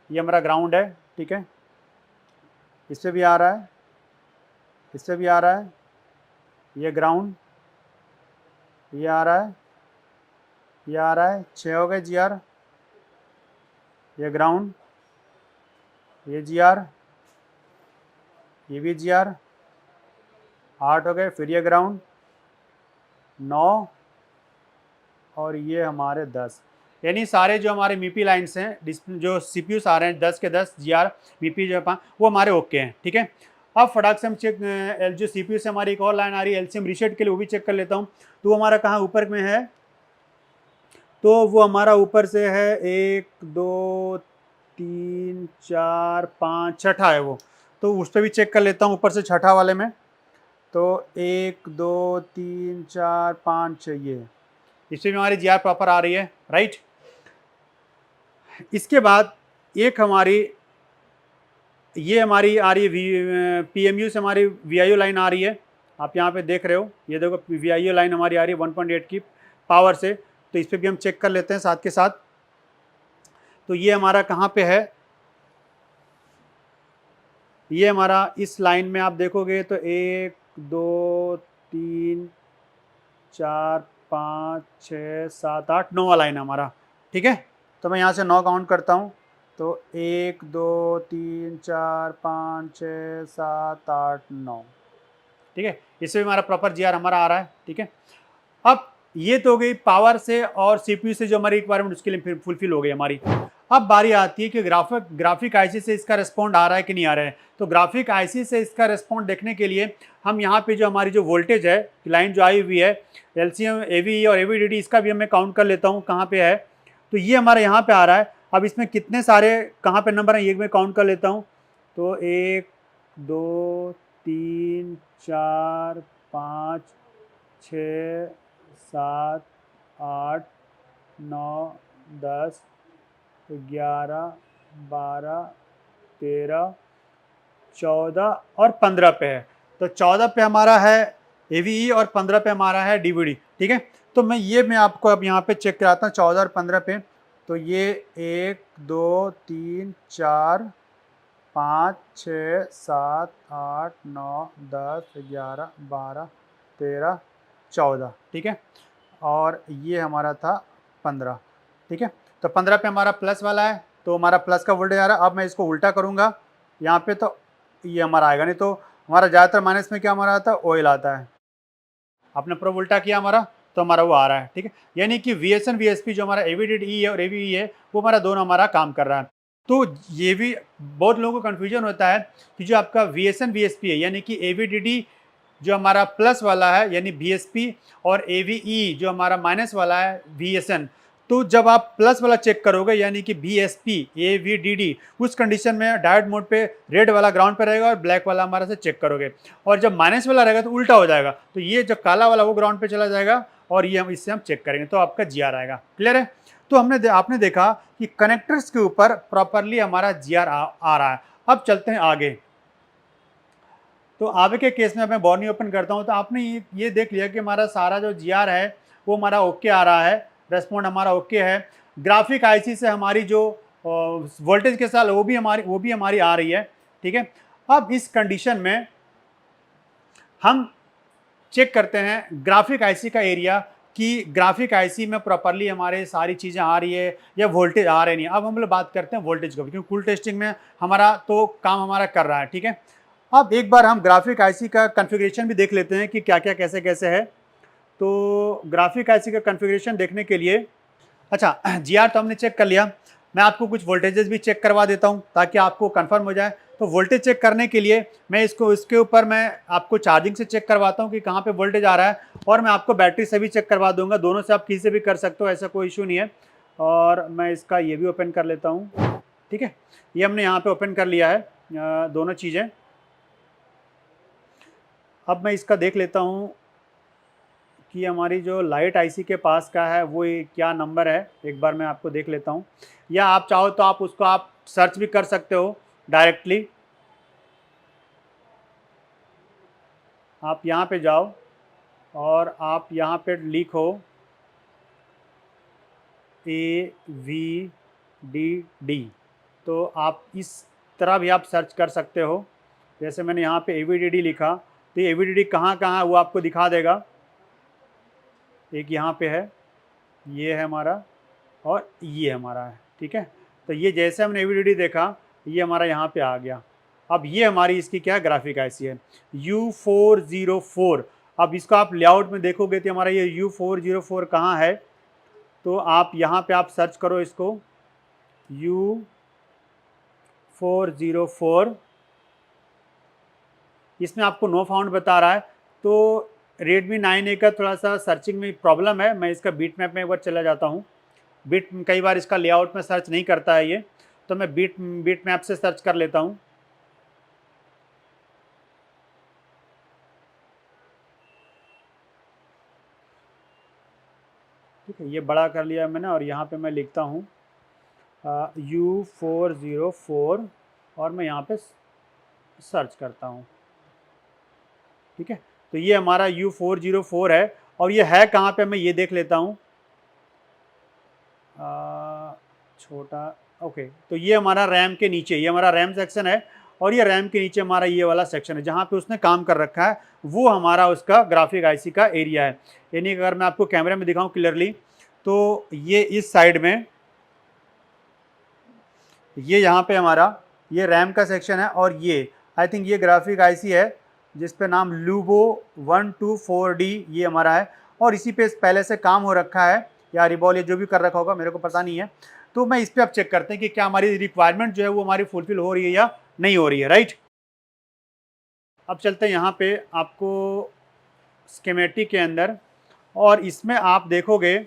A: ये हमारा ग्राउंड है, ठीक है। इस पर भी आ रहा है, इस पर भी आ रहा है, ये ग्राउंड, ये आ रहा है, ये आ रहा है, 6 हो गए जी आर, ये ग्राउंड, ये जी आर, ये भी जी आर, 8 हो गए, फिर ये ग्राउंड 9, और ये हमारे 10। यानी सारे जो हमारे मीपी लाइन्स हैं, डिस्प्ले जो सीपीयूस आ रहे हैं 10 के 10 जीआर मीपी जो 5, वो हमारे ओके हैं, ठीक है। अब फटाक से हम चेक, जो सीपीयू से हमारी एक और लाइन आ रही है एलसीएम रीसेट के लिए, वो भी चेक कर लेता हूँ। तो वो हमारा कहाँ ऊपर में है, तो वो हमारा ऊपर से है 1 2 3 4 5 छठा है वो, तो उस पर भी चेक कर लेता हूँ ऊपर से छठा वाले में। तो 1 2 3 4 5 6, ये इसमें भी हमारी जीआर प्रॉपर आ रही है, राइट। इसके बाद एक हमारी ये हमारी आ रही है पीएमयू से हमारी वीआईओ लाइन आ रही है, आप यहाँ पे देख रहे हो, ये देखो वीआईओ लाइन हमारी आ रही है 1.8 की पावर से। तो इस पर भी हम चेक कर लेते हैं साथ के साथ। तो ये हमारा कहाँ पे है, ये हमारा इस लाइन में आप देखोगे तो 1 2 3 4 5 6 7 8 9 लाइन हमारा, ठीक है। तो मैं यहाँ से 9 काउंट करता हूँ, तो 1 2 3 4 5 6 7 8 9, ठीक है। इससे भी हमारा प्रॉपर जीआर हमारा आ रहा है, ठीक है। अब ये तो हो गई पावर से और सीपीयू से जो हमारी रिक्वायरमेंट उसके लिए फुलफिल हो गई हमारी। अब बारी आती है कि ग्राफिक आईसी से इसका रिस्पॉन्ड आ रहा है कि नहीं आ रहा है। तो ग्राफिक आईसी से इसका रिस्पॉन्ड देखने के लिए हम यहाँ पे जो हमारी जो वोल्टेज है, लाइन जो आई हुई है एलसीएम एवीई और एवीडीडी, इसका भी मैं काउंट कर लेता हूँ कहाँ पे है। तो ये हमारा यहाँ पे आ रहा है। अब इसमें कितने सारे कहाँ पे नंबर हैं ये मैं काउंट कर लेता हूँ। तो 1 2 3 4 5 6 7 8 9 10 11 12 13 14 और 15 पे है। तो 14 पे हमारा है एवीई और 15 पे हमारा है डीवीडी, ठीक है। तो मैं आपको अब यहाँ पे चेक कराता हूँ 14 और 15 पे। तो ये 1 2 3 4 5 6 7 8 9 10 11 12 13 14, ठीक है। और ये हमारा था 15, ठीक है। तो 15 पे हमारा प्लस वाला है, तो हमारा प्लस का वोल्टेज आ रहा है। अब मैं इसको उल्टा करूँगा यहाँ पे, तो ये हमारा आएगा, नहीं तो हमारा ज़्यादातर माइनस में क्या हमारा आता है, ऑयल आता है। आपने पूरा उल्टा किया हमारा, तो हमारा वो आ रहा है, ठीक है। यानी कि VSN VSP जो हमारा एवीडीडी है और एवीई है, वो हमारा दोनों हमारा काम कर रहा है। तो ये भी बहुत लोगों को कन्फ्यूजन होता है कि जो आपका VSN VSP है, यानी कि एवीडीडी जो हमारा प्लस वाला है यानी VSP, और AVE जो हमारा माइनस वाला है VSN, तो जब आप प्लस वाला चेक करोगे यानी कि VSP AVDD, उस कंडीशन में डायोड मोड पे रेड वाला ग्राउंड पे रहेगा और ब्लैक वाला हमारा से चेक करोगे। और जब माइनस वाला रहेगा तो उल्टा हो जाएगा, तो ये जो काला वाला वो ग्राउंड पे चला जाएगा और ये इससे हम चेक करेंगे, तो आपका GR आएगा। क्लियर है। तो आपने देखा कि कनेक्टर्स के ऊपर प्रॉपरली हमारा GR आ रहा है। अब चलते हैं आगे। तो आगे के केस में मैं बॉर्नी ओपन करता हूं, तो आपने ये देख लिया कि हमारा सारा जो जीआर है वो हमारा ओके आ रहा है, रेस्पॉन्ड हमारा ओके है। ग्राफिक आईसी से हमारी जो वोल्टेज के साथ वो भी हमारी आ रही है, ठीक है। अब इस कंडीशन में हम चेक करते हैं ग्राफिक आईसी का एरिया, कि ग्राफिक आईसी में प्रॉपरली हमारे सारी चीज़ें आ रही है या वोल्टेज आ रही नहीं। अब हम लोग बात करते हैं वोल्टेज का, क्योंकि कूल टेस्टिंग में हमारा तो काम हमारा कर रहा है, ठीक है। अब एक बार हम ग्राफिक आईसी का कॉन्फ़िगरेशन भी देख लेते हैं कि क्या क्या कैसे कैसे है। तो ग्राफिक आईसी का कॉन्फ़िगरेशन देखने के लिए, अच्छा जीआर तो हमने चेक कर लिया, मैं आपको कुछ वोल्टेजेस भी चेक करवा देता हूं ताकि आपको कंफर्म हो जाए। तो वोल्टेज चेक करने के लिए मैं इसके ऊपर मैं आपको चार्जिंग से चेक करवाता हूं कि कहाँ पे वोल्टेज आ रहा है, और मैं आपको बैटरी से भी चेक करवा दूंगा। दोनों से आप किसी से भी कर सकते हो, ऐसा कोई इशू नहीं है। और मैं इसका ये भी ओपन कर लेता हूँ, ठीक है। ये हमने यहाँ पे ओपन कर लिया है दोनों चीज़ें। अब मैं इसका देख लेता हूँ कि हमारी जो लाइट आईसी के पास का है वो क्या नंबर है, एक बार मैं आपको देख लेता हूँ। या आप चाहो तो आप उसको आप सर्च भी कर सकते हो डायरेक्टली। आप यहाँ पे जाओ और आप यहाँ पे लिखो AVDD, डी। तो आप इस तरह भी आप सर्च कर सकते हो। जैसे मैंने यहाँ पे AVDD लिखा तो ये AVDD कहाँ कहाँ है वो आपको दिखा देगा। एक यहाँ पे है, ये है हमारा, और ये हमारा है, ठीक है। तो ये जैसे हमने AVDD देखा, ये हमारा यहाँ पे आ गया। अब ये हमारी इसकी क्या ग्राफिक IC है, U404। अब इसको आप लेआउट में देखोगे तो हमारा ये U404 कहाँ है, तो आप यहाँ पे आप सर्च करो इसको U404। इसमें आपको नो फाउंड बता रहा है। तो Redmi 9A का थोड़ा सा सर्चिंग में प्रॉब्लम है। मैं इसका बीट मैप में एक बार चला जाता हूँ। बिट कई बार इसका लेआउट में सर्च नहीं करता है ये, तो मैं बिट मैप से सर्च कर लेता हूँ। ठीक है, ये बड़ा कर लिया मैंने और यहाँ पे मैं लिखता हूँ U404 और मैं यहाँ पे सर्च करता हूँ। ठीक है, तो ये हमारा U404 है और ये है कहाँ पे, मैं ये देख लेता हूँ। छोटा, ओके, तो ये हमारा रैम के नीचे, ये हमारा रैम सेक्शन है और ये रैम के नीचे हमारा ये वाला सेक्शन है जहाँ पे उसने काम कर रखा है, वो हमारा उसका ग्राफिक IC का एरिया है। यानी अगर मैं आपको कैमरे में दिखाऊं क्लियरली, तो ये इस साइड में, ये यहाँ पे हमारा ये रैम का सेक्शन है और ये आई थिंक ये ग्राफिक IC है जिस पे नाम लूबो 124D ये हमारा है और इसी पे पहले से काम हो रखा है, या रिबॉल ये जो भी कर रखा होगा मेरे को पता नहीं है। तो मैं इस पे अब चेक करते हैं कि क्या हमारी रिक्वायरमेंट जो है वो हमारी फुलफिल हो रही है या नहीं हो रही है, राइट। अब चलते हैं यहाँ पे आपको स्कीमेटिक के अंदर, और इसमें आप देखोगे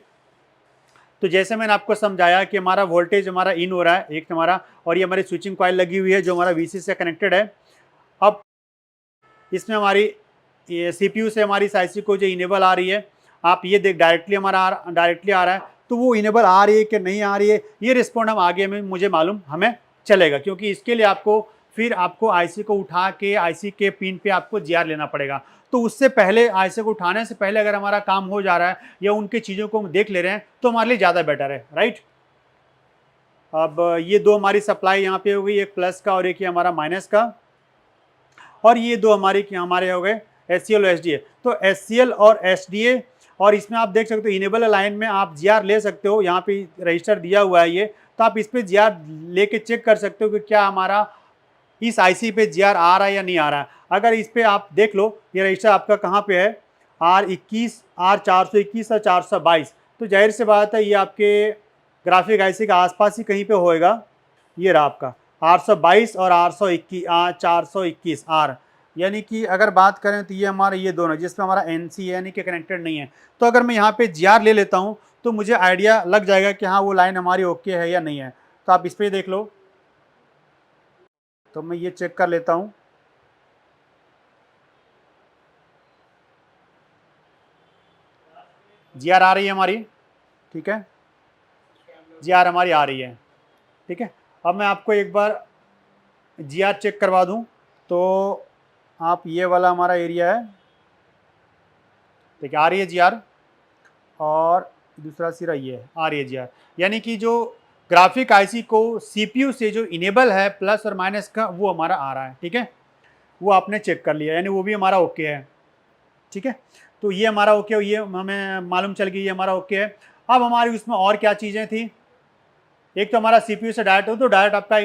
A: तो जैसे मैंने आपको समझाया कि हमारा वोल्टेज हमारा इन हो रहा है एक हमारा, और ये हमारी स्विचिंग कॉइल लगी हुई है जो हमारा VC से कनेक्टेड है। अब इसमें हमारी CPU से हमारी इस IC को जो इनेबल आ रही है, आप ये देख डायरेक्टली हमारा डायरेक्टली आ रहा है, तो वो इनेबल आ रही है कि नहीं आ रही है ये रिस्पॉन्ड हम आगे में मुझे मालूम हमें चलेगा, क्योंकि इसके लिए आपको फिर आपको IC को उठा के IC के पिन पे आपको GR लेना पड़ेगा। तो उससे पहले IC को उठाने से पहले अगर हमारा काम हो जा रहा है या उनकी चीज़ों को हम देख ले रहे हैं तो हमारे लिए ज़्यादा बेटर है, राइट। अब ये दो हमारी सप्लाई यहाँ पे हो गई, एक प्लस का और एक ये हमारा माइनस का, और ये दो हमारे हो गए SCL और SDA। तो SCL और SDA, और इसमें आप देख सकते हो इनेबल लाइन में आप GR ले सकते हो, यहाँ पे रजिस्टर दिया हुआ है ये, तो आप इस पर GR लेके चेक कर सकते हो कि क्या हमारा इस IC पे GR आ रहा है या नहीं आ रहा है। अगर इस पर आप देख लो ये रजिस्टर आपका कहाँ पे है, R21, R421 और 422, तो जाहिर सी बात है ये आपके ग्राफिक IC का आसपास ही कहीं पे होएगा। ये रहा आपका 822 और 421 R, यानी कि अगर बात करें तो ये हमारा ये दोनों जिसमें हमारा NC यानी कि कनेक्टेड नहीं है। तो अगर मैं यहाँ पे GR ले लेता हूँ तो मुझे आइडिया लग जाएगा कि हाँ वो लाइन हमारी ओके है या नहीं है। तो आप इस पर देख लो, तो मैं ये चेक कर लेता हूँ। GR आ रही है हमारी, ठीक है, GR हमारी आ रही है, ठीक है। अब मैं आपको एक बार GR चेक करवा दूं, तो आप ये वाला हमारा एरिया है, ठीक है, आ रही है GR, और दूसरा सिरा ये आ रही है GR, यानी कि जो ग्राफिक IC को CPU से जो इनेबल है प्लस और माइनस का वो हमारा आ रहा है, ठीक है, वो आपने चेक कर लिया, यानी वो भी हमारा ओके है, ठीक है। तो ये हमारा ओके, ये हमें मालूम चल गई ये हमारा ओके है। अब हमारी उसमें और क्या चीज़ें थी, एक तो हमारा CPU से डायरेक्ट हो, तो डायरेक्ट आपका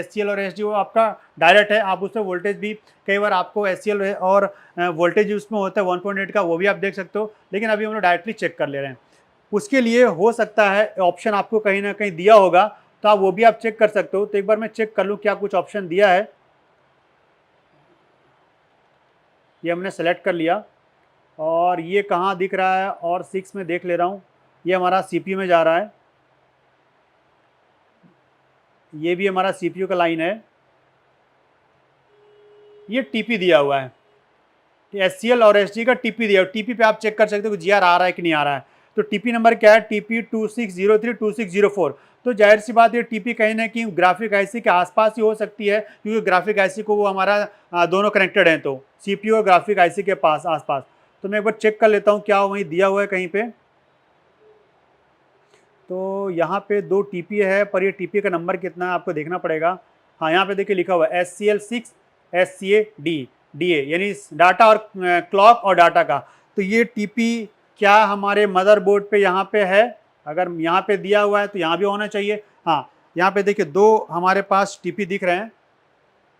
A: SCL और SDA आपका डायरेक्ट है, आप उसमें वोल्टेज भी कई बार आपको SCL और वोल्टेज उसमें होता है 1.8 का, वो भी आप देख सकते हो, लेकिन अभी हम लोग डायरेक्टली चेक कर ले रहे हैं। उसके लिए हो सकता है ऑप्शन आपको कहीं ना कहीं दिया होगा, तो आप वो भी आप चेक कर सकते हो। तो एक बार मैं चेक कर लूँ क्या कुछ ऑप्शन दिया है। ये हमने सेलेक्ट कर लिया और ये कहाँ दिख रहा है, और 6 में देख ले रहा हूँ, ये हमारा CPU में जा रहा है, ये भी हमारा CPU का लाइन है, ये TP दिया हुआ है, SCL और SDA का TP दिया, TP पे आप चेक कर सकते हो कि GR आ रहा है कि नहीं आ रहा है। तो TP नंबर क्या है, TP 2603 2604। तो जाहिर सी बात ये TP कहीं ना कहीं ग्राफिक IC के आसपास ही हो सकती है, क्योंकि ग्राफिक IC को वो हमारा दोनों कनेक्टेड हैं, तो CPU और ग्राफिक IC के पास आसपास। तो मैं एक बार चेक कर लेता हूँ क्या वहीं दिया हुआ है कहीं पे। तो यहाँ पे 2 TP है, पर ये TP का नंबर कितना है आपको देखना पड़ेगा। हाँ, यहाँ पे देखिए लिखा हुआ है SCL6 SCA यानी डाटा और क्लॉक और डाटा का। तो ये TP क्या हमारे मदरबोर्ड पे यहाँ पे है? अगर यहाँ पे दिया हुआ है तो यहाँ भी होना चाहिए। हाँ, यहाँ पे देखिए 2 हमारे पास TP दिख रहे हैं,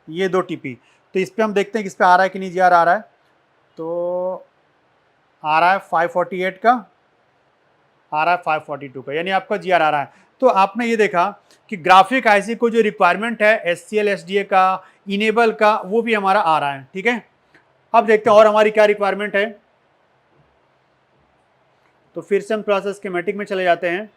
A: ये 2 TP। तो इस पर हम देखते हैं कि इस पर आ रहा है कि नहीं, GR आ रहा है। तो आ रहा है 548 का, आ रहा है 542 का, यानी आपका GR आ रहा है। तो आपने ये देखा कि ग्राफिक आईसी को जो रिक्वायरमेंट है SCL SDA का, इनेबल का, वो भी हमारा आ रहा है। ठीक है, अब देखते हैं और हमारी क्या रिक्वायरमेंट है। तो फिर से हम थोड़ा सा स्कीमेटिक में चले जाते हैं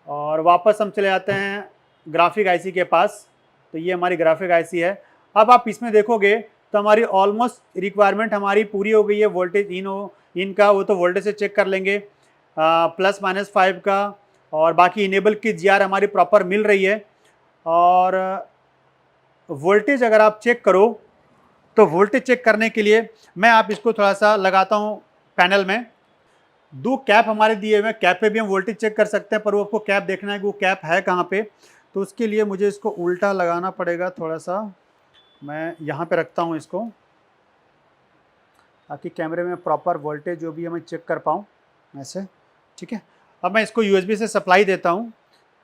A: और वापस हम चले जाते हैं ग्राफिक आईसी के पास। तो ये हमारी ग्राफिक आईसी है। अब आप इसमें देखोगे तो हमारी ऑलमोस्ट रिक्वायरमेंट हमारी पूरी हो गई है। वोल्टेज इनका वो तो वोल्टेज से चेक कर लेंगे, +-5 का, और बाकी इनेबल की GR हमारी प्रॉपर मिल रही है। और वोल्टेज अगर आप चेक करो तो वोल्टेज चेक करने के लिए मैं आप इसको थोड़ा सा लगाता हूँ पैनल में। 2 कैप हमारे दिए हुए हैं, कैप पे भी हम वोल्टेज चेक कर सकते हैं, पर वो आपको कैप देखना है कि वो कैप है कहाँ पे। तो उसके लिए मुझे इसको उल्टा लगाना पड़ेगा थोड़ा सा। मैं यहाँ पे रखता हूँ इसको, ताकि कैमरे में प्रॉपर वोल्टेज जो भी है मैं चेक कर पाऊँ ऐसे। ठीक है, अब मैं इसको USB से सप्लाई देता हूँ।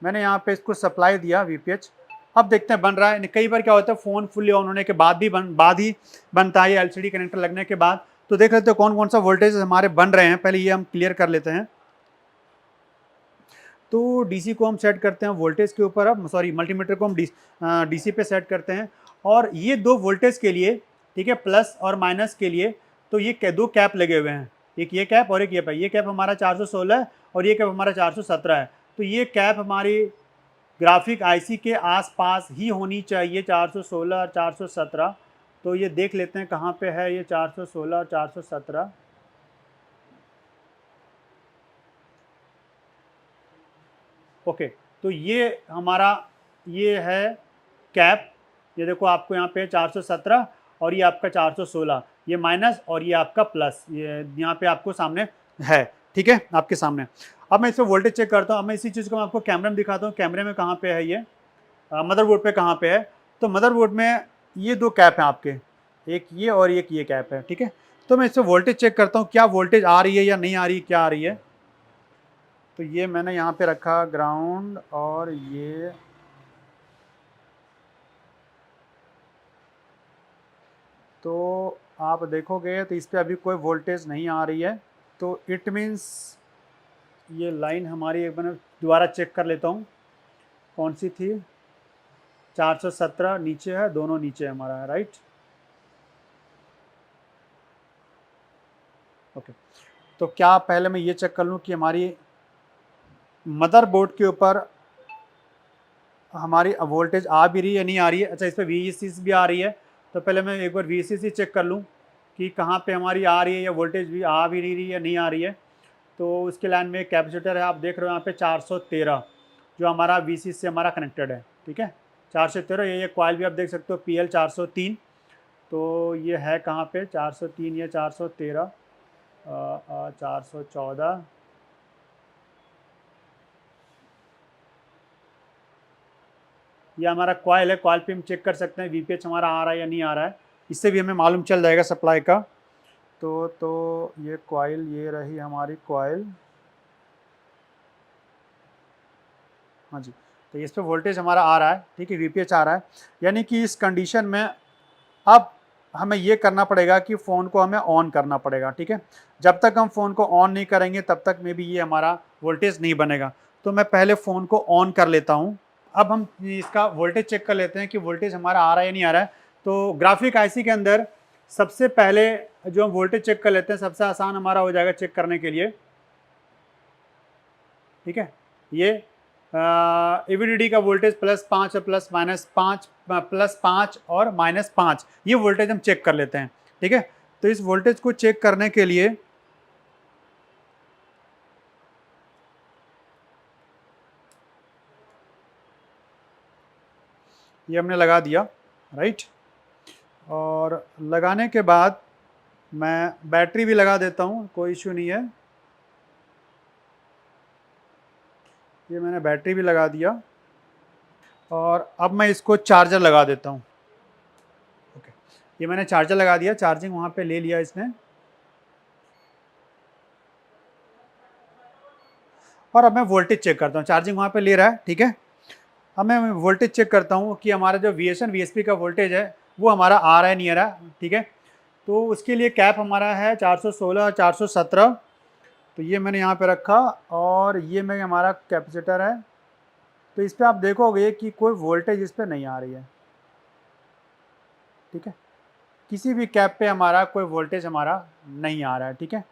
A: मैंने यहाँ पे इसको सप्लाई दिया VPH। अब देखते हैं बन रहा है। कई बार क्या होता है, फ़ोन फुल्ली ऑन होने के बाद ही बनता है, LCD कनेक्टर लगने के बाद। तो देख लेते हैं कौन कौन सा वोल्टेज हमारे बन रहे हैं। पहले ये हम क्लियर कर लेते हैं। तो DC को हम सेट करते हैं वोल्टेज के ऊपर, अब सॉरी मल्टीमीटर को हम DC पे सेट करते हैं। और ये 2 वोल्टेज के लिए, ठीक है, प्लस और माइनस के लिए, तो ये 2 कैप लगे हुए हैं, एक ये कैप और एक ये कैप। ये कैप हमारा 416 है और ये कैप हमारा 417 है। तो ये कैप हमारी ग्राफिक आईसी के आसपास ही होनी चाहिए, 416 और 417। तो ये देख लेते हैं कहाँ पे है ये 416 और 417। ओके, तो ये हमारा ये है कैप। ये देखो आपको यहाँ पे 417 और ये आपका 416, ये माइनस और ये आपका प्लस, ये यहाँ पे आपको सामने है। ठीक है, आपके सामने। अब मैं इसमें वोल्टेज चेक करता हूँ। अब मैं इसी चीज़ को मैं आपको कैमरे में दिखाता हूँ। कैमरे में कहाँ पे है ये, मदरबोर्ड पे कहाँ पे है। तो मदरबोर्ड में ये 2 कैप हैं आपके, एक ये और एक ये कैप है। ठीक है, तो मैं इससे वोल्टेज चेक करता हूँ क्या वोल्टेज आ रही है या नहीं आ रही, क्या आ रही है। तो ये मैंने यहाँ पे रखा ग्राउंड, और ये तो आप देखोगे तो इस पर अभी कोई वोल्टेज नहीं आ रही है। तो इट मीन्स ये लाइन हमारी, एक बार दोबारा चेक कर लेता हूँ कौन सी थी। 417 नीचे है, दोनों नीचे हमारा है, राइट। ओके, तो क्या पहले मैं ये चेक कर लूँ कि हमारी मदरबोर्ड के ऊपर हमारी वोल्टेज आ भी रही है या नहीं आ रही है। अच्छा, इस पर VCC भी आ रही है। तो पहले मैं एक बार VCC चेक कर लूँ कि कहाँ पे हमारी आ रही है, या वोल्टेज भी आ भी रही है या नहीं आ रही है। तो उसके लाइन में एक कैपेसिटर है, आप देख रहे हो यहाँ पे 413, जो हमारा VCC से हमारा कनेक्टेड है। ठीक है, 413। ये कॉइल भी आप देख सकते हो PL 403। तो ये है कहाँ पे 403, ये 413, 414, ये हमारा कॉइल है। कॉइल पे हम चेक कर सकते हैं VPH हमारा आ रहा है या नहीं आ रहा है। इससे भी हमें मालूम चल जाएगा सप्लाई का। तो ये कॉइल, ये रही हमारी कॉइल। हाँ जी, तो इस पे वोल्टेज हमारा आ रहा है। ठीक है, VPH आ रहा है। यानी कि इस कंडीशन में अब हमें ये करना पड़ेगा कि फ़ोन को हमें ऑन करना पड़ेगा। ठीक है, जब तक हम फ़ोन को ऑन नहीं करेंगे तब तक में भी ये हमारा वोल्टेज नहीं बनेगा। तो मैं पहले फ़ोन को ऑन कर लेता हूँ। अब हम इसका वोल्टेज चेक कर लेते हैं कि वोल्टेज हमारा आ रहा है या नहीं आ रहा है। तो ग्राफिक आईसी के अंदर सबसे पहले जो हम वोल्टेज चेक कर लेते हैं, सबसे आसान हमारा हो जाएगा चेक करने के लिए। ठीक है, ये EVDD का वोल्टेज +5 है, +-5, +5 और -5, ये वोल्टेज हम चेक कर लेते हैं। ठीक है, तो इस वोल्टेज को चेक करने के लिए ये हमने लगा दिया, राइट। और लगाने के बाद मैं बैटरी भी लगा देता हूँ, कोई इशू नहीं है। ये मैंने बैटरी भी लगा दिया और अब मैं इसको चार्जर लगा देता हूँ। ओके, ये मैंने चार्जर लगा दिया, चार्जिंग वहाँ पे ले लिया इसने। और अब मैं वोल्टेज चेक करता हूँ, चार्जिंग वहाँ पे ले रहा है, ठीक है। अब मैं वोल्टेज चेक करता हूँ कि हमारा जो VSN VSP का वोल्टेज है वो हमारा आ रहा है नहीं आ रहा, ठीक है। तो उसके लिए कैप हमारा है 416 417, तो ये मैंने यहाँ पे रखा और ये में हमारा कैपेसिटर है। तो इस पर आप देखोगे कि कोई वोल्टेज इस पर नहीं आ रही है, ठीक है। किसी भी कैप पे हमारा कोई वोल्टेज हमारा नहीं आ रहा है, ठीक है।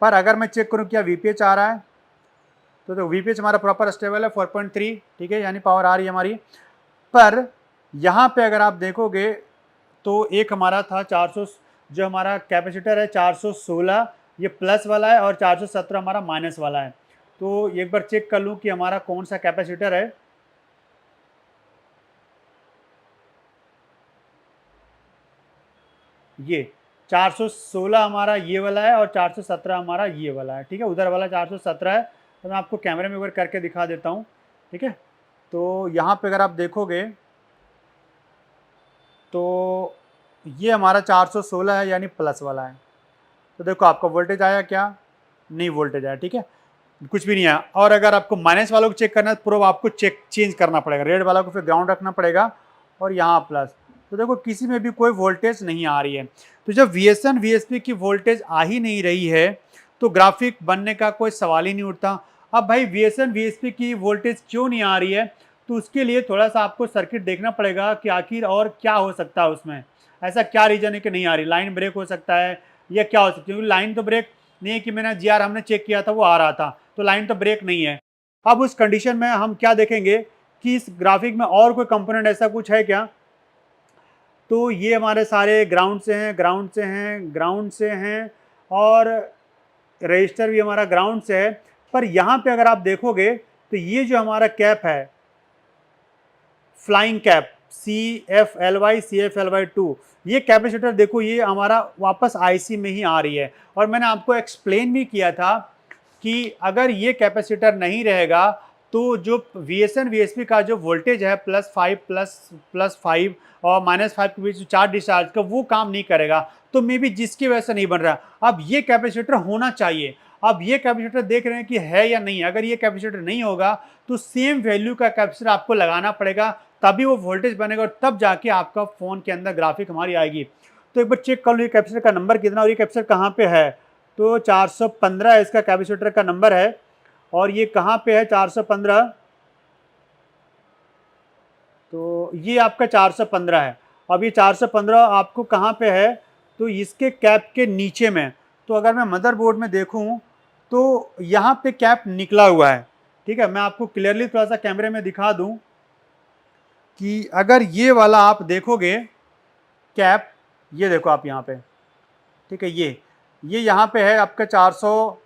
A: पर अगर मैं चेक करूँ क्या VPH आ रहा है, तो VPH हमारा प्रॉपर स्टेबल है 4.3, ठीक है, यानी पावर आ रही है हमारी। पर यहाँ पे अगर आप देखोगे तो एक हमारा था 400, जो हमारा कैपेसिटर है 416 ये प्लस वाला है और 417 हमारा माइनस वाला है। तो एक बार चेक कर लूँ कि हमारा कौन सा कैपेसिटर है। ये 416 हमारा ये वाला है और 417 हमारा ये वाला है, ठीक है। उधर वाला 417 है, तो मैं आपको कैमरे में एक बार करके दिखा देता हूँ, ठीक है। तो यहाँ पे अगर आप देखोगे तो ये हमारा 416 है, यानी प्लस वाला है। तो देखो आपका वोल्टेज आया क्या, नहीं वोल्टेज आया, ठीक है, कुछ भी नहीं आया। और अगर आपको माइनस वालों को चेक करना है तो पूरा आपको चेंज करना पड़ेगा, रेड वाला को फिर ग्राउंड रखना पड़ेगा और यहाँ प्लस। तो देखो किसी में भी कोई वोल्टेज नहीं आ रही है। तो जब VSN VSP की वोल्टेज आ ही नहीं रही है तो ग्राफिक बनने का कोई सवाल ही नहीं उठता। अब भाई VSN VSP की वोल्टेज क्यों नहीं आ रही है, तो उसके लिए थोड़ा सा आपको सर्किट देखना पड़ेगा कि आखिर और क्या हो सकता है उसमें, ऐसा क्या रीजन है कि नहीं आ रही। लाइन ब्रेक हो सकता है या क्या हो सकता है, क्योंकि लाइन तो ब्रेक नहीं है कि मैंने GR हमने चेक किया था वो आ रहा था, तो लाइन तो ब्रेक नहीं है। अब उस कंडीशन में हम क्या देखेंगे कि इस ग्राफिक में और कोई कंपोनेंट ऐसा कुछ है क्या। तो ये हमारे सारे ग्राउंड से हैं, ग्राउंड से हैं, ग्राउंड से हैं और रजिस्टर भी हमारा ग्राउंड से है। पर यहाँ पे अगर आप देखोगे तो ये जो हमारा कैप है फ्लाइंग कैप CFLY CFLY2, ये कैपेसिटर देखो ये हमारा वापस IC में ही आ रही है। और मैंने आपको एक्सप्लेन भी किया था कि अगर ये कैपेसिटर नहीं रहेगा तो जो VSN VSP का जो वोल्टेज है +5 और -5 के बीच चार्ज डिस्चार्ज का वो काम नहीं करेगा, तो मे बी जिसकी वजह से नहीं बन रहा। अब ये कैपेसिटर होना चाहिए। अब ये कैपेसिटर देख रहे हैं कि है या नहीं, अगर ये कैपेसिटर नहीं होगा तो सेम वैल्यू का कैपेसिटर आपको लगाना पड़ेगा, तभी वो वोल्टेज बनेगा और तब जाके आपका फ़ोन के अंदर ग्राफिक हमारी आएगी। तो एक बार चेक कर लो ये कैपेसिटर का नंबर कितना और ये कैपेसिटर कहाँ पे है। तो 415 इसका कैपेसिटर का नंबर है और ये कहाँ पे है 415, तो ये आपका 415 है। अब ये 415 आपको कहाँ पे है, तो इसके कैप के नीचे में। तो अगर मैं मदरबोर्ड में देखूँ तो यहाँ पे कैप निकला हुआ है, ठीक है। मैं आपको क्लियरली थोड़ा सा कैमरे में दिखा दूँ कि अगर ये वाला आप देखोगे कैप, ये देखो आप यहाँ पे, ठीक है, ये यहाँ पे है आपका 400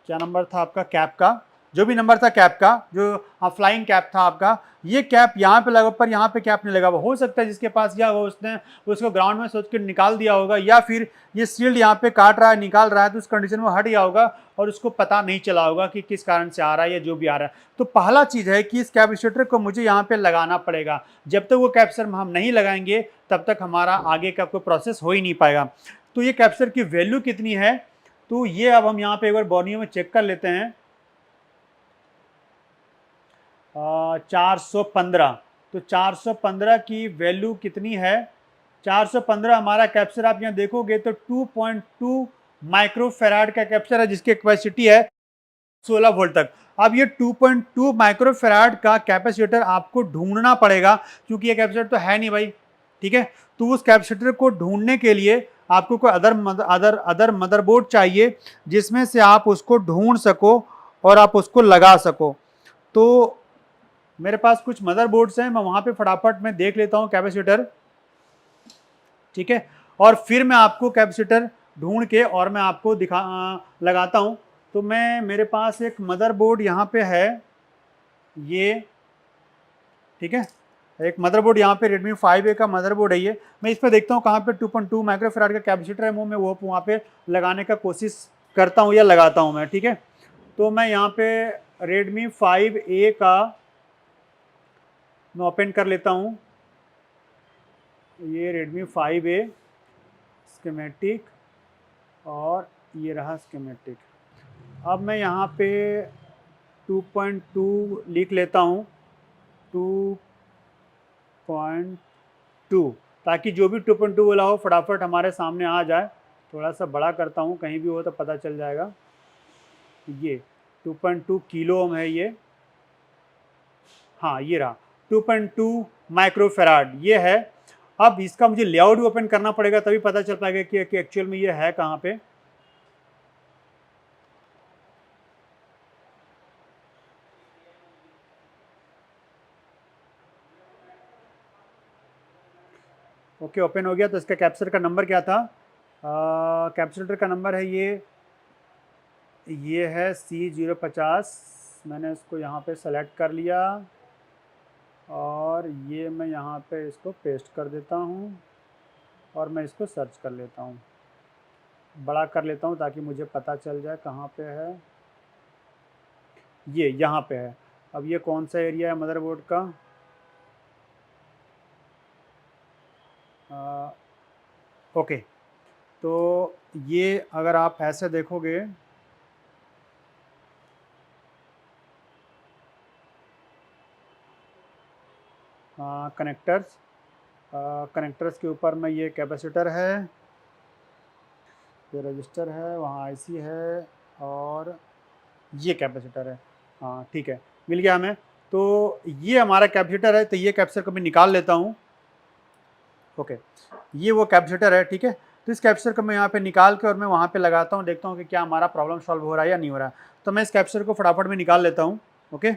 A: क्या नंबर था आपका कैप का, जो भी नंबर था कैप का, जो फ्लाइंग कैप था आपका, ये कैप यहाँ पे लगा पर यहाँ पे कैप नहीं लगा हुआ। हो सकता है जिसके पास या उसने उसको ग्राउंड में सोच के निकाल दिया होगा, या फिर ये शील्ड यहाँ पे काट रहा है निकाल रहा है तो उस कंडीशन में हट गया होगा और उसको पता नहीं चला होगा कि किस कारण से आ रहा है या जो भी आ रहा है। तो पहला चीज़ है कि इस कैपेसिटर को मुझे यहाँ पे लगाना पड़ेगा। जब तक वो कैपेसिटर हम नहीं लगाएंगे तब तक हमारा आगे का कोई प्रोसेस हो ही नहीं पाएगा। तो ये कैपेसिटर की वैल्यू कितनी है, तो ये अब हम यहाँ पे एक बार बोर्नियो में चेक कर लेते हैं। 415, तो 415 की वैल्यू कितनी है, 415 हमारा कैपेसिटर आप यहाँ देखोगे तो 2.2 माइक्रोफेराड का कैपेसिटर है जिसकी कैपेसिटी है 16 वोल्ट तक। अब ये 2.2 माइक्रोफेराड का कैपेसिटर आपको ढूंढना पड़ेगा क्योंकि ये कैपेसिटर तो है नहीं भाई, ठीक है। तो उस कैपेसिटर को ढूंढने के लिए आपको कोई अदर मदरबोर्ड चाहिए जिसमें से आप उसको ढूंढ सको और आप उसको लगा सको। तो मेरे पास कुछ मदरबोर्ड्स हैं, मैं वहाँ पे फटाफट में देख लेता हूँ कैपेसिटर, ठीक है, और फिर मैं आपको कैपेसिटर ढूंढ के और मैं आपको लगाता हूँ। तो मेरे पास एक मदरबोर्ड यहाँ पे है ये, ठीक है, एक मदरबोर्ड यहाँ पे Redmi 5A का मदरबोर्ड है ये। मैं इस पर देखता हूँ कहाँ पे 2.2 माइक्रोफेराड का कैपेसिटर है, मैं वो वहाँ पे लगाने का कोशिश करता हूँ या लगाता हूँ मैं, ठीक है। तो मैं यहाँ पे Redmi 5A का मैं ओपन कर लेता हूँ। ये Redmi 5A स्कीमेटिक और ये रहा स्कीमेटिक। अब मैं यहाँ पे 2.2 लिख लेता हूँ, 2.2, ताकि जो भी 2.2 वाला हो फटाफट हमारे सामने आ जाए। थोड़ा सा बड़ा करता हूँ, कहीं भी हो तो पता चल जाएगा। ये 2.2 किलो ओम है ये, हाँ ये रहा 2.2 माइक्रोफेराड ये है। अब इसका मुझे लेआउट भी ओपन करना पड़ेगा, तभी पता चल पाएगा कि एक्चुअल में ये है कहाँ पे। ओके, ओपन हो गया। तो इसका कैप्चर का नंबर क्या था? कैप्चर का नंबर है ये है C050। मैंने इसको यहाँ पे सेलेक्ट कर लिया और ये मैं यहाँ पे इसको पेस्ट कर देता हूँ और मैं इसको सर्च कर लेता हूँ, बड़ा कर लेता हूँ ताकि मुझे पता चल जाए कहाँ पे है। ये यहाँ पे है। अब ये कौन सा एरिया है मदरबोर्ड का? ओके, तो ये अगर आप ऐसे देखोगे कनेक्टर्स के ऊपर में ये कैपेसिटर है, ये रजिस्टर है, वहाँ आईसी है और ये कैपेसिटर है। हाँ ठीक है, मिल गया हमें। तो ये हमारा कैपेसिटर है, तो ये कैपेसिटर को मैं निकाल लेता हूँ। ओके, ये वो कैपेसिटर है, ठीक है। तो इस कैपेसिटर को मैं यहाँ पे निकाल के और मैं वहाँ पे लगाता हूँ, देखता हूँ कि क्या हमारा प्रॉब्लम सॉल्व हो रहा है या नहीं हो रहा है। तो मैं इस कैपेसिटर को फटाफट में निकाल लेता हूँ। ओके,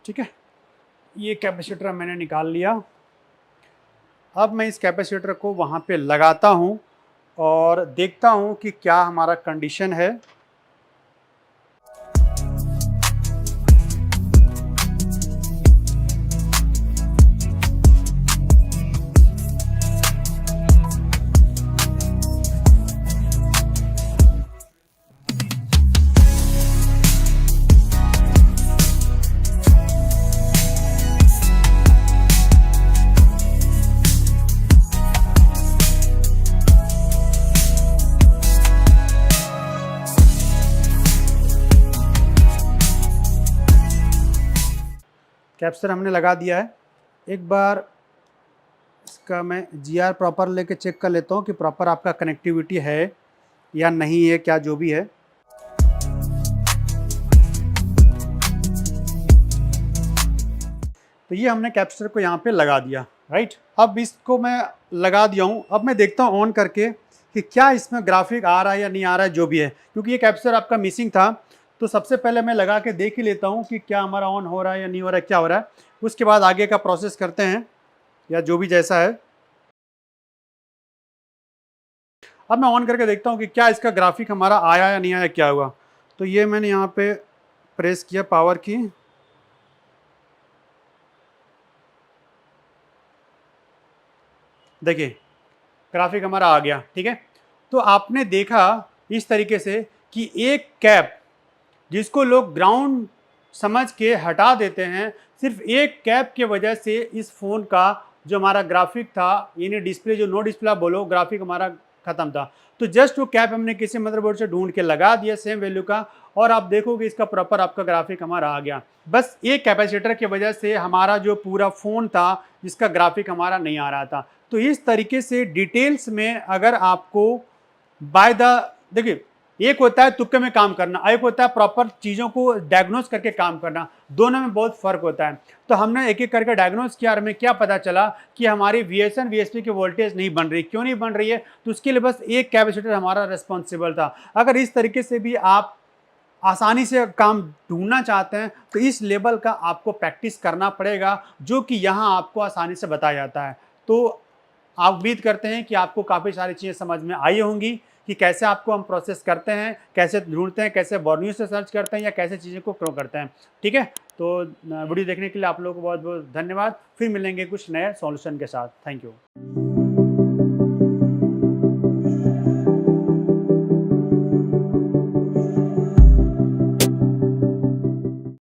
A: ठीक है, ये कैपेसिटर मैंने निकाल लिया। अब मैं इस कैपेसिटर को वहाँ पे लगाता हूँ और देखता हूँ कि क्या हमारा कंडीशन है। कैपेसिटर हमने लगा दिया है। एक बार इसका मैं GR प्रॉपर लेके चेक कर लेता हूँ कि प्रॉपर आपका कनेक्टिविटी है या नहीं है, क्या जो भी है। तो ये हमने कैपेसिटर को यहाँ पे लगा दिया, राइट। अब इसको मैं लगा दिया हूँ। अब मैं देखता हूँ ऑन करके कि क्या इसमें ग्राफिक आ रहा है या नहीं आ रहा है, जो भी है, क्योंकि ये कैपेसिटर आपका मिसिंग था। तो सबसे पहले मैं लगा के देख ही लेता हूँ कि क्या हमारा ऑन हो रहा है या नहीं हो रहा है, क्या हो रहा है। उसके बाद आगे का प्रोसेस करते हैं या जो भी जैसा है। अब मैं ऑन करके देखता हूँ कि क्या इसका ग्राफिक हमारा आया या नहीं आया, क्या हुआ। तो ये मैंने यहाँ पे प्रेस किया पावर की, देखिए ग्राफिक हमारा आ गया, ठीक है। तो आपने देखा इस तरीके से कि एक कैप जिसको लोग ग्राउंड समझ के हटा देते हैं, सिर्फ एक कैप के वजह से इस फ़ोन का जो हमारा ग्राफिक था, यानी डिस्प्ले जो नो डिस्प्ले बोलो, ग्राफिक हमारा ख़त्म था। तो जस्ट वो कैप हमने किसी मदरबोर्ड से ढूंढ के लगा दिया सेम वैल्यू का, और आप देखोगे इसका प्रॉपर आपका ग्राफिक हमारा आ गया। बस एक कैपेसिटर की वजह से हमारा जो पूरा फ़ोन था जिसका ग्राफिक हमारा नहीं आ रहा था। तो इस तरीके से डिटेल्स में अगर आपको बाय द, देखिए एक होता है तुक्के में काम करना, एक होता है प्रॉपर चीज़ों को डायग्नोस करके काम करना, दोनों में बहुत फ़र्क होता है। तो हमने एक एक करके डायग्नोस किया और हमें क्या पता चला कि हमारी VSN VSP की वोल्टेज नहीं बन रही। क्यों नहीं बन रही है? तो उसके लिए बस एक कैपेसिटर हमारा रिस्पॉन्सिबल था। अगर इस तरीके से भी आप आसानी से काम ढूंढना चाहते हैं तो इस लेवल का आपको प्रैक्टिस करना पड़ेगा, जो कि यहाँ आपको आसानी से बताया जाता है। तो आप उम्मीद करते हैं कि आपको काफ़ी सारी चीज़ें समझ में आई होंगी। कि कैसे आपको हम प्रोसेस करते हैं, कैसे ढूंढते हैं, कैसे बॉर्नियो से सर्च करते हैं या कैसे चीज़ों को ग्रो करते हैं। ठीक है, तो वीडियो देखने के लिए आप लोगों को बहुत बहुत धन्यवाद। फिर मिलेंगे कुछ नए सॉल्यूशन के साथ। Thank you.